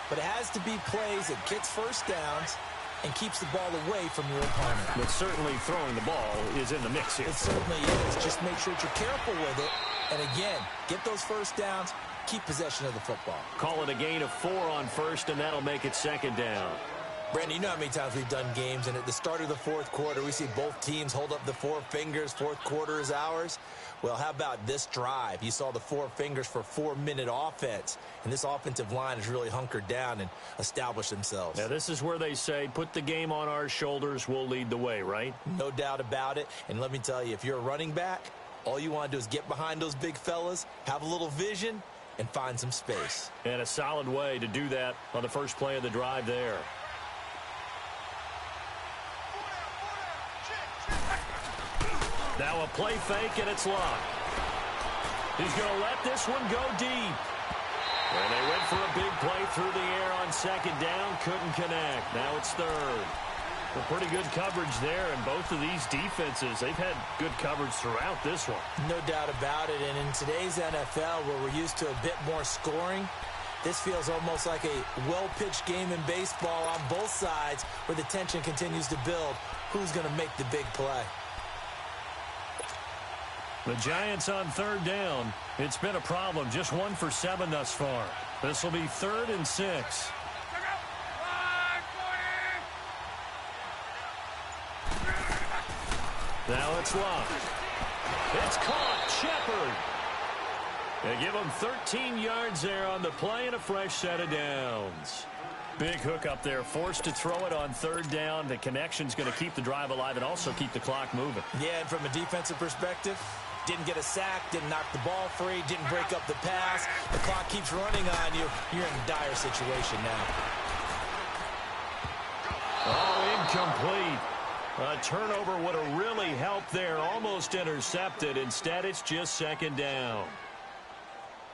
but it has to be plays that gets first downs and keeps the ball away from your opponent. But certainly throwing the ball is in the mix here. It certainly is. Just make sure that you're careful with it. And again, get those first downs, keep possession of the football. Call it a gain of 4 on first, and that'll make it second down. Brandon, you know how many times we've done games, and at the start of the fourth quarter, we see both teams hold up the 4 fingers, fourth quarter is ours. Well, how about this drive? You saw the 4 fingers for 4-minute offense, and this offensive line has really hunkered down and established themselves. Now, this is where they say, put the game on our shoulders, we'll lead the way, right? No doubt about it, and let me tell you, if you're a running back, all you want to do is get behind those big fellas, have a little vision, and find some space. And a solid way to do that on the first play of the drive there. Now a play fake, and it's locked. He's going to let this one go deep. And they went for a big play through the air on second down. Couldn't connect. Now it's third. A pretty good coverage there, and both of these defenses, they've had good coverage throughout this one. No doubt about it, and in today's NFL, where we're used to a bit more scoring, this feels almost like a well-pitched game in baseball on both sides where the tension continues to build. Who's going to make the big play? The Giants on third down. It's been a problem. Just 1 for 7 thus far. This will be 3rd and 6. Now it's locked. It's caught. Shepard. They give him 13 yards there on the play and a fresh set of downs. Big hook up there, forced to throw it on third down. The connection's going to keep the drive alive and also keep the clock moving. Yeah, and from a defensive perspective, didn't get a sack, didn't knock the ball free, didn't break up the pass. The clock keeps running on you. You're in a dire situation now. Oh, incomplete. A turnover would have really helped there. Almost intercepted. Instead, it's just second down.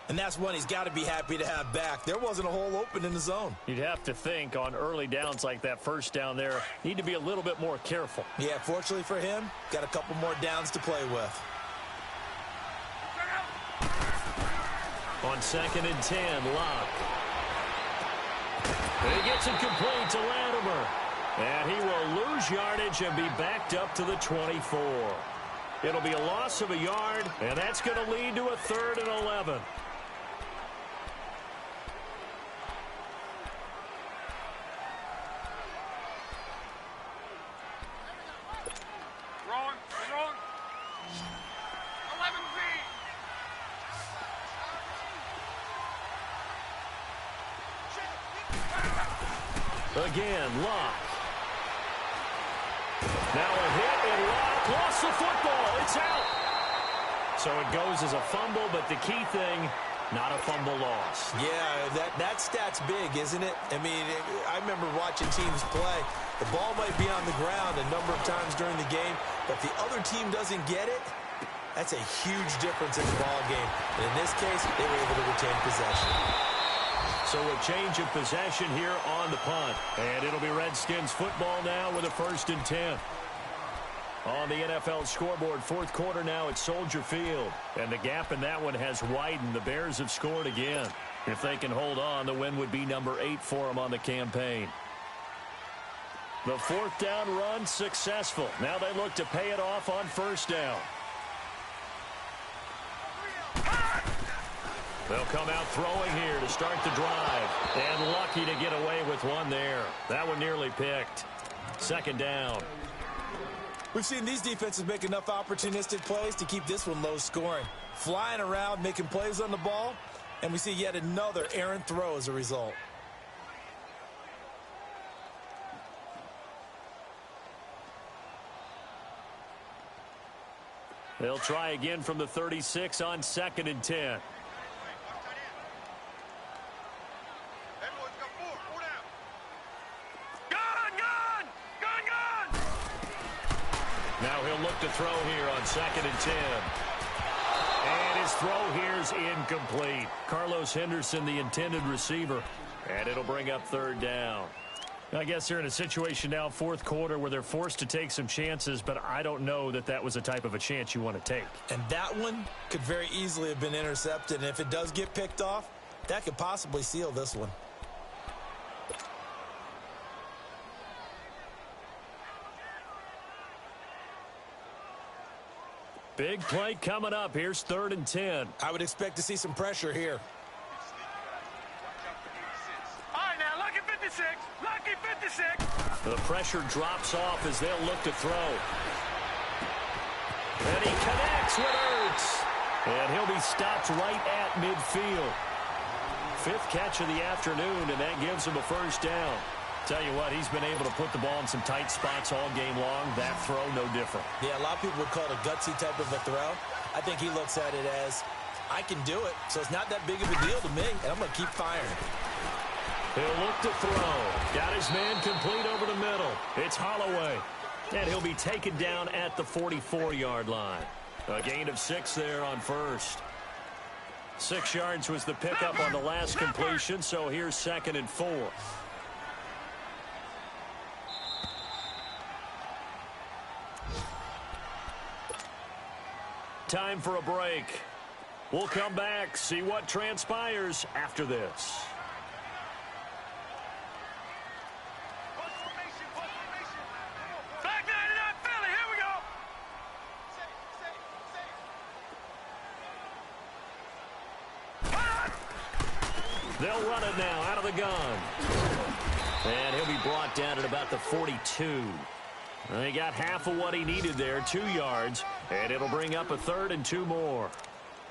And that's one he's got to be happy to have back. There wasn't a hole open in the zone. You'd have to think on early downs like that first down there, need to be a little bit more careful. Yeah, fortunately for him, got a couple more downs to play with. On 2nd and 10, Locke. And he gets it complete to Latimer. And he will lose yardage and be backed up to the 24. It'll be a loss of a yard, and that's going to lead to a 3rd and 11. Wrong. 11B. Again, Locke. Now a hit, and Locke lost the football. It's out. So it goes as a fumble, but the key thing, not a fumble loss. Yeah, that stat's big, isn't it? I mean, I remember watching teams play. The ball might be on the ground a number of times during the game, but if the other team doesn't get it, that's a huge difference in the ball game. And in this case, they were able to retain possession. So a change of possession here on the punt. And it'll be Redskins football now with a 1st and 10. On the NFL scoreboard, fourth quarter now at Soldier Field. And the gap in that one has widened. The Bears have scored again. If they can hold on, the win would be number 8 for them on the campaign. The 4th down run successful. Now they look to pay it off on 1st down. They'll come out throwing here to start the drive. And lucky to get away with one there. That one nearly picked. 2nd down. We've seen these defenses make enough opportunistic plays to keep this one low scoring. Flying around, making plays on the ball, and we see yet another errant throw as a result. They'll try again from the 36 on 2nd and 10. Now he'll look to throw here on 2nd and 10. And his throw here's incomplete. Carlos Henderson, the intended receiver. And it'll bring up third down. I guess they're in a situation now, fourth quarter, where they're forced to take some chances, but I don't know that that was the type of a chance you want to take. And that one could very easily have been intercepted. And if it does get picked off, that could possibly seal this one. Big play coming up. Here's 3rd and 10. I would expect to see some pressure here. All right, now, lucky 56. Lucky 56. The pressure drops off as they'll look to throw. And he connects with Ertz. And he'll be stopped right at midfield. 5th catch of the afternoon, and that gives him a first down. Tell you what, he's been able to put the ball in some tight spots all game long. That throw, no different. Yeah, a lot of people would call it a gutsy type of a throw. I think he looks at it as, I can do it, so it's not that big of a deal to me, and I'm going to keep firing. He'll look to throw. Got his man complete over the middle. It's Holloway. And he'll be taken down at the 44-yard line. A gain of 6 there on first. 6 yards was the pickup on the last completion, so here's 2nd and 4. Time for a break. We'll come back, see what transpires after this. Back 99 Philly, here we go. They'll run it now out of the gun. And he'll be brought down at about the 42. He got half of what he needed there, 2 yards, and it'll bring up a 3rd and 2 more.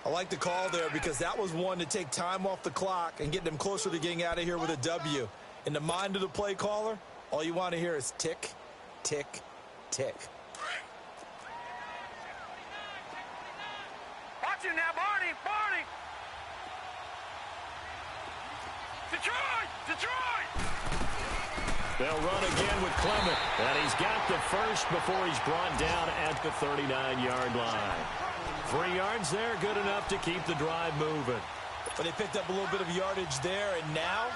I like the call there because that was one to take time off the clock and get them closer to getting out of here with a W. In the mind of the play caller, all you want to hear is tick, tick, tick. Watch it now, Barney, Barney. Detroit, Detroit. They'll run again with Clement, and he's got the first before he's brought down at the 39-yard line. 3 yards there, good enough to keep the drive moving. But they picked up a little bit of yardage there, and now,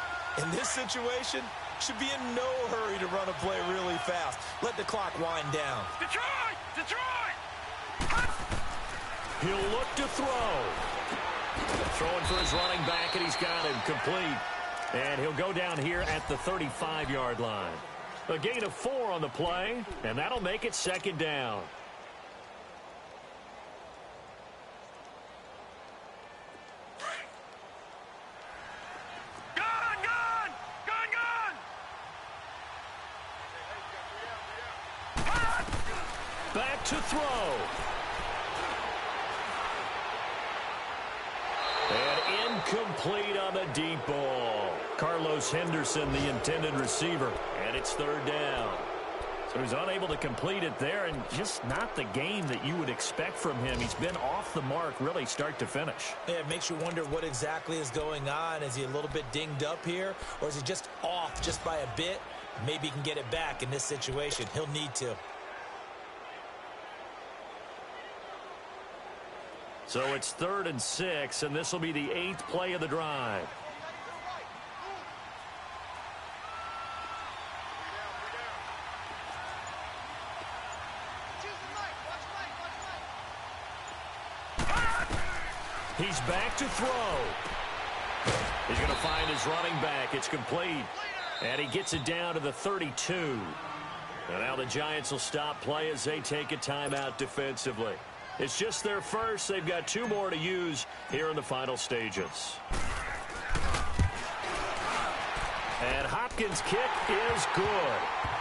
in this situation, should be in no hurry to run a play really fast. Let the clock wind down. Detroit, Detroit. He'll look to throw. Throwing for his running back, and he's got him complete. And he'll go down here at the 35-yard line. A gain of 4 on the play, and that'll make it 2nd down. Gun, gun, gun, gun. Back to throw. And incomplete on the deep ball. Carlos Henderson, the intended receiver, and it's 3rd down. So he's unable to complete it there, and just not the game that you would expect from him. He's been off the mark really start to finish. Yeah, it makes you wonder what exactly is going on. Is he a little bit dinged up here, or is he just off just by a bit? Maybe he can get it back in this situation. He'll need to. So it's 3rd and 6, and this will be the 8th play of the drive. He's back to throw. He's going to find his running back. It's complete. And he gets it down to the 32. And now the Giants will stop play as they take a timeout defensively. It's just their first. They've got 2 more to use here in the final stages. And Hopkins' kick is good.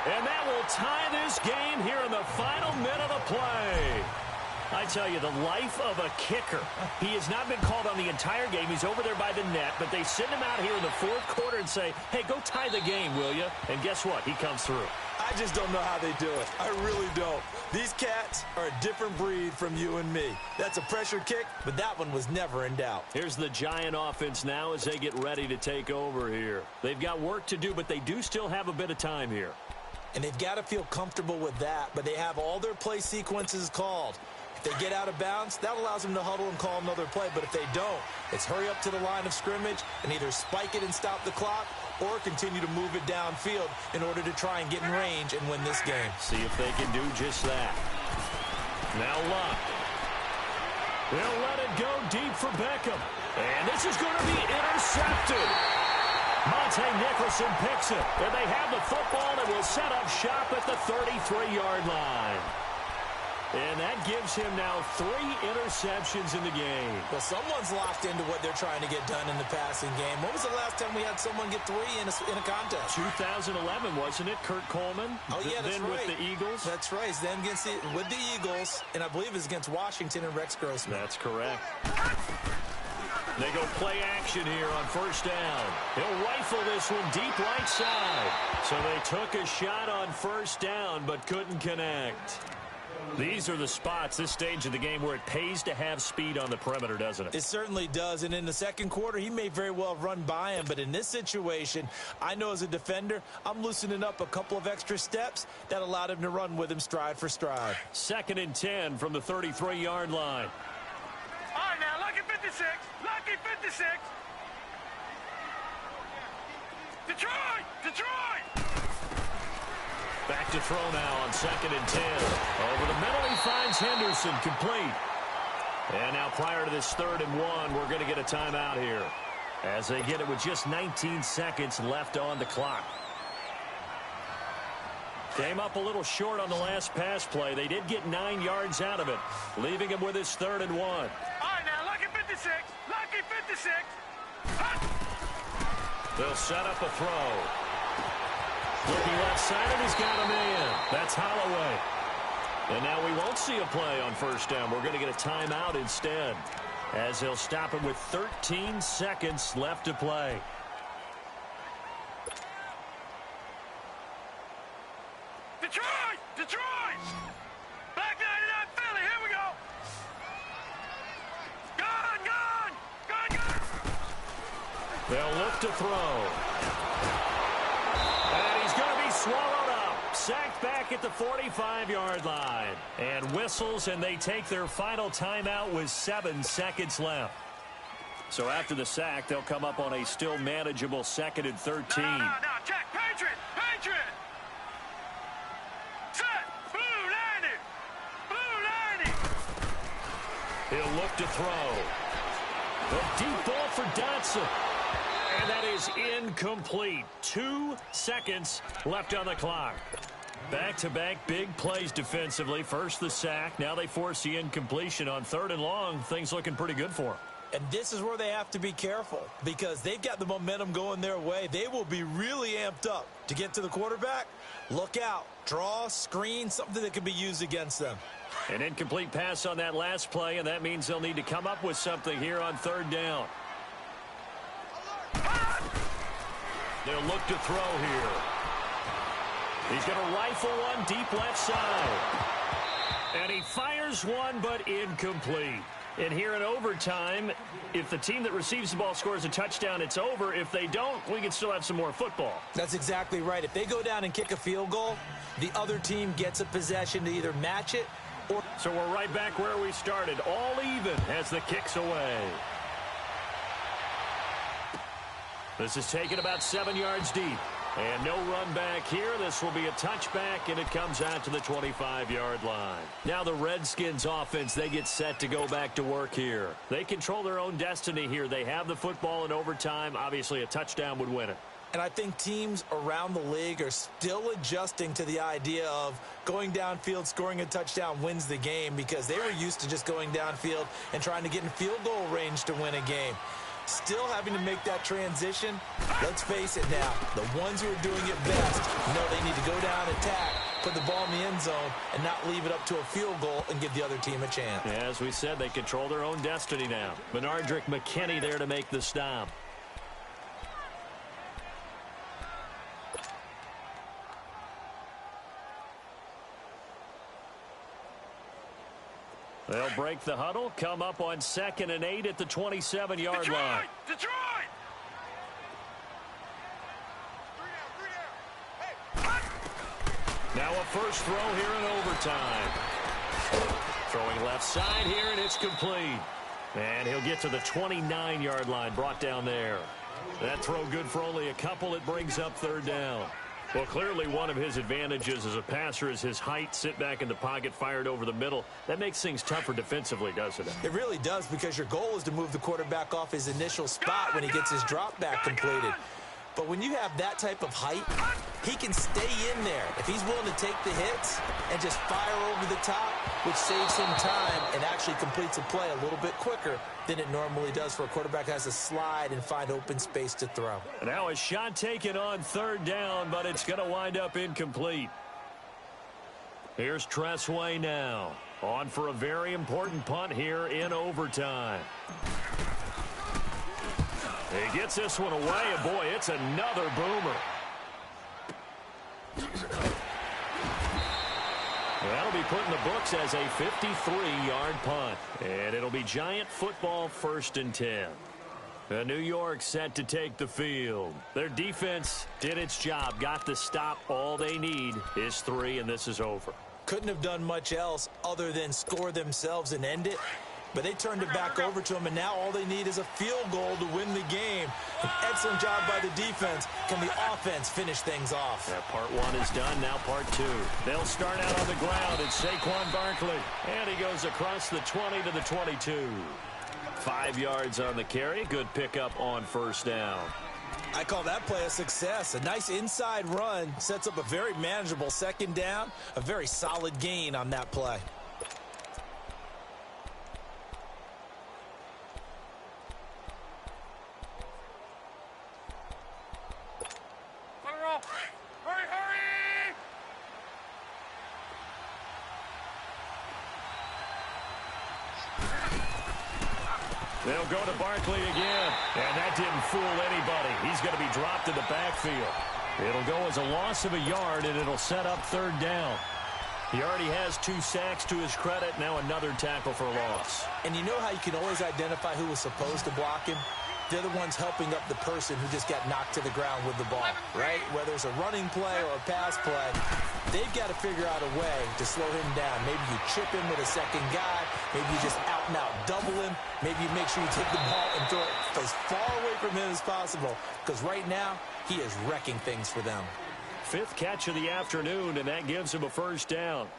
And that will tie this game here in the final minute of play. I tell you, the life of a kicker. He has not been called on the entire game. He's over there by the net, but they send him out here in the 4th quarter and say, hey, go tie the game, will you? And guess what? He comes through. I just don't know how they do it. I really don't. These cats are a different breed from you and me. That's a pressure kick, but that one was never in doubt. Here's the Giant offense now as they get ready to take over here. They've got work to do, but they do still have a bit of time here. And they've got to feel comfortable with that, but they have all their play sequences called. If they get out of bounds, that allows them to huddle and call another play. But if they don't, it's hurry up to the line of scrimmage and either spike it and stop the clock or continue to move it downfield in order to try and get in range and win this game. See if they can do just that. Now Luck. They'll let it go deep for Beckham. And this is going to be intercepted. Monte Nicholson picks it. And they have the football and will set up shop at the 33-yard line. And that gives him now 3 interceptions in the game. Well, someone's locked into what they're trying to get done in the passing game. When was the last time we had someone get 3 in a contest? 2011, wasn't it? Kurt Coleman? Oh, yeah, that's then right. with the Eagles? That's right. Then with the Eagles, and I believe it's against Washington and Rex Grossman. That's correct. They go play action here on first down. He'll rifle this one deep right side. So they took a shot on first down but couldn't connect. These are the spots, this stage of the game, where it pays to have speed on the perimeter, doesn't it? It certainly does. And in the second quarter, he may very well run by him. But in this situation, I know as a defender, I'm loosening up a couple of extra steps that allowed him to run with him stride for stride. 2nd and 10 from the 33-yard line. All right, now, lucky 56. Lucky 56. Detroit! Detroit! Back to throw now on 2nd and 10. Over the middle, he finds Henderson, complete. And now prior to this 3rd and 1, we're going to get a timeout here as they get it with just 19 seconds left on the clock. Came up a little short on the last pass play. They did get 9 yards out of it, leaving him with his 3rd and 1. All right, now, lucky 56. Lucky 56. They'll set up a throw. Looking left side, and he's got a man. That's Holloway. And now we won't see a play on first down. We're going to get a timeout instead, as he'll stop him with 13 seconds left to play. Detroit! Detroit! Black 99 Philly, here we go! Gone, gone! Gone, gone! They'll look to throw. And he's going to be swallowed up. Sacked back at the 45-yard line. And whistles, and they take their final timeout with 7 seconds left. So after the sack, they'll come up on a still manageable 2nd and 13. No, check. Patriot! Patriot! Set! Blue 90! Blue 90! He'll look to throw. A deep ball for Dotson. And that is incomplete. 2 seconds left on the clock. Back-to-back big plays defensively. First the sack. Now they force the incompletion on 3rd and long. Things looking pretty good for them. And this is where they have to be careful because they've got the momentum going their way. They will be really amped up to get to the quarterback. Look out. Draw, screen, something that can be used against them. An incomplete pass on that last play, and that means they'll need to come up with something here on 3rd down. They'll look to throw here. He's going to rifle one deep left side. And he fires one, but incomplete. And here in overtime, if the team that receives the ball scores a touchdown, it's over. If they don't, we can still have some more football. That's exactly right. If they go down and kick a field goal, the other team gets a possession to either match it or... So we're right back where we started, all even as the kick's away. This is taken about 7 yards deep. And no run back here. This will be a touchback, and it comes out to the 25-yard line. Now the Redskins offense, they get set to go back to work here. They control their own destiny here. They have the football in overtime. Obviously, a touchdown would win it. And I think teams around the league are still adjusting to the idea of going downfield, scoring a touchdown wins the game because they were used to just going downfield and trying to get in field goal range to win a game. Still having to make that transition. Let's face it now, the ones who are doing it best know they need to go down, attack, put the ball in the end zone, and not leave it up to a field goal and give the other team a chance. Yeah, as we said, they control their own destiny now. Benardrick McKinney there to make the stop. They'll break the huddle, come up on 2nd and 8 at the 27-yard line. Detroit! Now a first throw here in overtime. Throwing left side here, and it's complete. And he'll get to the 29-yard line, brought down there. That throw good for only a couple. It brings up third down. Well, clearly one of his advantages as a passer is his height. Sit back in the pocket, fired over the middle. That makes things tougher defensively, doesn't it? It really does, because your goal is to move the quarterback off his initial spot when he gets his drop back completed. But when you have that type of height, he can stay in there if he's willing to take the hits and just fire over the top, which saves him time and actually completes a play a little bit quicker than it normally does for a quarterback who has to slide and find open space to throw. Now a shot taken on third down, but it's going to wind up incomplete. Here's Tressway now, on for a very important punt here in overtime. He gets this one away, and boy, it's another boomer. That'll be put in the books as a 53-yard punt. And it'll be Giant football, 1st and 10. New York set to take the field. Their defense did its job, got the stop. All they need is 3, and this is over. Couldn't have done much else other than score themselves and end it. But they turned it back over to him, and now all they need is a field goal to win the game. An excellent job by the defense. Can the offense finish things off? Yeah, part 1 is done, now part 2. They'll start out on the ground. It's Saquon Barkley, and he goes across the 20 to the 22. 5 yards on the carry. Good pickup on first down. I call that play a success. A nice inside run sets up a very manageable second down. A very solid gain on that play. They'll go to Barkley again, and that didn't fool anybody. He's going to be dropped in the backfield. It'll go as a loss of a yard, and it'll set up third down. He already has 2 sacks to his credit, now another tackle for a loss. And you know how you can always identify who was supposed to block him? They're the ones helping up the person who just got knocked to the ground with the ball, right? Whether it's a running play or a pass play, they've got to figure out a way to slow him down. Maybe you chip him with a second guy. Maybe you just out-and-out double him. Maybe you make sure you take the ball and throw it as far away from him as possible, because right now he is wrecking things for them. 5th catch of the afternoon, and that gives him a first down.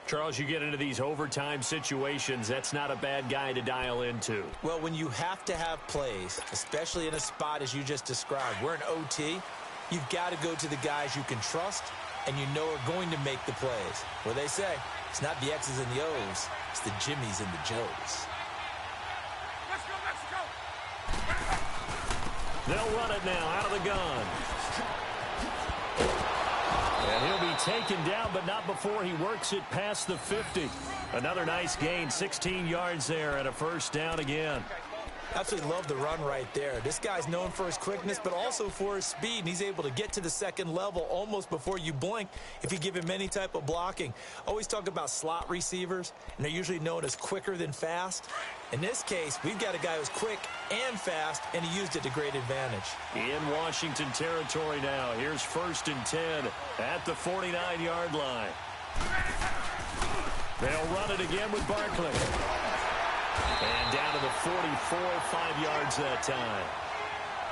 Charles, you get into these overtime situations, that's not a bad guy to dial into. Well, when you have to have plays, especially in a spot as you just described, we're in OT, you've got to go to the guys you can trust and you know are going to make the plays. Where they say, it's not the X's and the O's, it's the Jimmys and the Joes. Let's go, Mexico! They'll run it now out of the gun. And he'll be taken down, but not before he works it past the 50. Another nice gain, 16 yards there, and a first down again. Absolutely love the run right there. This guy's known for his quickness, but also for his speed, and he's able to get to the second level almost before you blink if you give him any type of blocking. Always talk about slot receivers, and they're usually known as quicker than fast. In this case, we've got a guy who's quick and fast, and he used it to great advantage. In Washington territory now. Here's 1st and 10 at the 49-yard line. They'll run it again with Barkley. And down to the 44, 5 yards that time.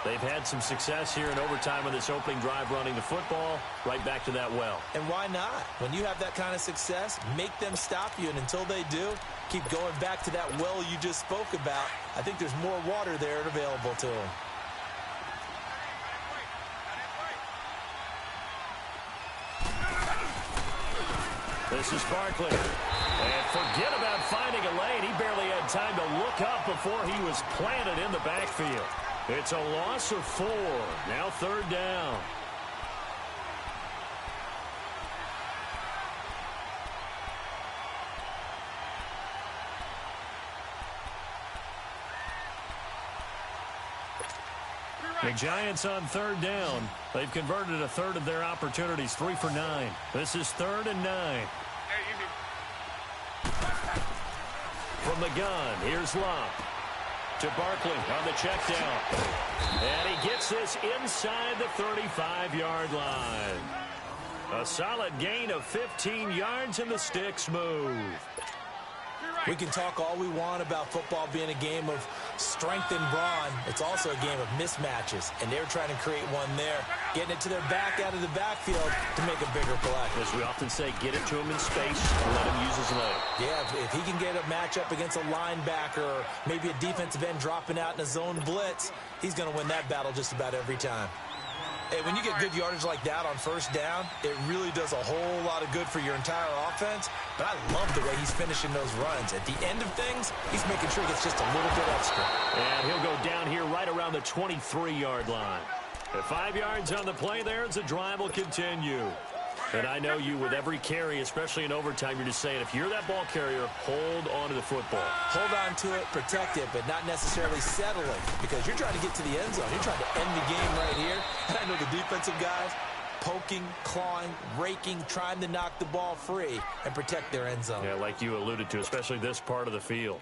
They've had some success here in overtime on this opening drive running the football. Right back to that well. And why not? When you have that kind of success, make them stop you. And until they do, keep going back to that well you just spoke about. I think there's more water there and available to them. This is Barkley. And forget about finding a lane. He barely had time to look up before he was planted in the backfield. It's a loss of 4. Now third down. The Giants on third down. They've converted a third of their opportunities, 3 for 9. This is 3rd and 9. From the gun, here's Locke. To Barkley on the check down. And he gets this inside the 35-yard line. A solid gain of 15 yards, and the sticks move. We can talk all we want about football being a game of strength and brawn. It's also a game of mismatches, and they're trying to create one there, getting it to their back out of the backfield to make a bigger play. As we often say, get it to him in space and let him use his leg. Yeah, if he can get a matchup against a linebacker or maybe a defensive end dropping out in a zone blitz, he's going to win that battle just about every time. Hey, when you get good yardage like that on first down, it really does a whole lot of good for your entire offense. But I love the way he's finishing those runs. At the end of things, he's making sure he gets just a little bit extra. And he'll go down here right around the 23-yard line. At 5 yards on the play there, the drive will continue. And I know you, with every carry, especially in overtime, you're just saying, if you're that ball carrier, hold on to the football. Hold on to it, protect it, but not necessarily settling, because you're trying to get to the end zone. You're trying to end the game right here. And I know the defensive guys poking, clawing, raking, trying to knock the ball free and protect their end zone. Yeah, like you alluded to, especially this part of the field.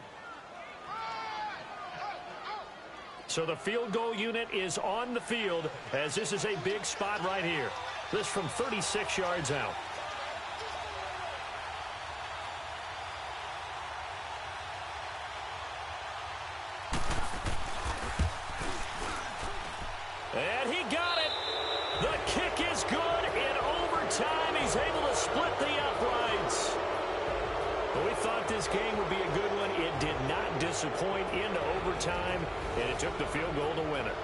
So the field goal unit is on the field, as this is a big spot right here. This from 36 yards out. And he got it. The kick is good. In overtime, he's able to split the uprights. But we thought this game would be a good one. It did not disappoint into overtime, and it took the field goal to win it.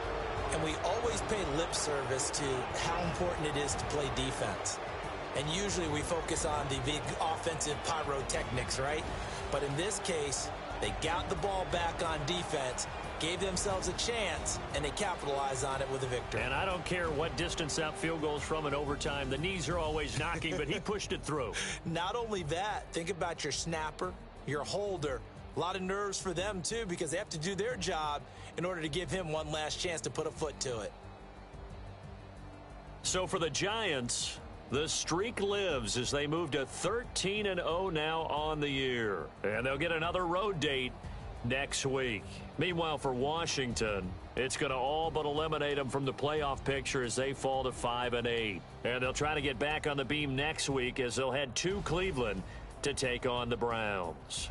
And we always pay lip service to how important it is to play defense. And usually we focus on the big offensive pyrotechnics, right? But in this case, they got the ball back on defense, gave themselves a chance, and they capitalized on it with a victory. And I don't care what distance that field goes from in overtime. The knees are always knocking, but he pushed it through. Not only that, think about your snapper, your holder. A lot of nerves for them, too, because they have to do their job in order to give him one last chance to put a foot to it. So for the Giants, the streak lives as they move to 13-0 now on the year. And they'll get another road date next week. Meanwhile, for Washington, it's going to all but eliminate them from the playoff picture as they fall to 5-8. And they'll try to get back on the beam next week as they'll head to Cleveland to take on the Browns.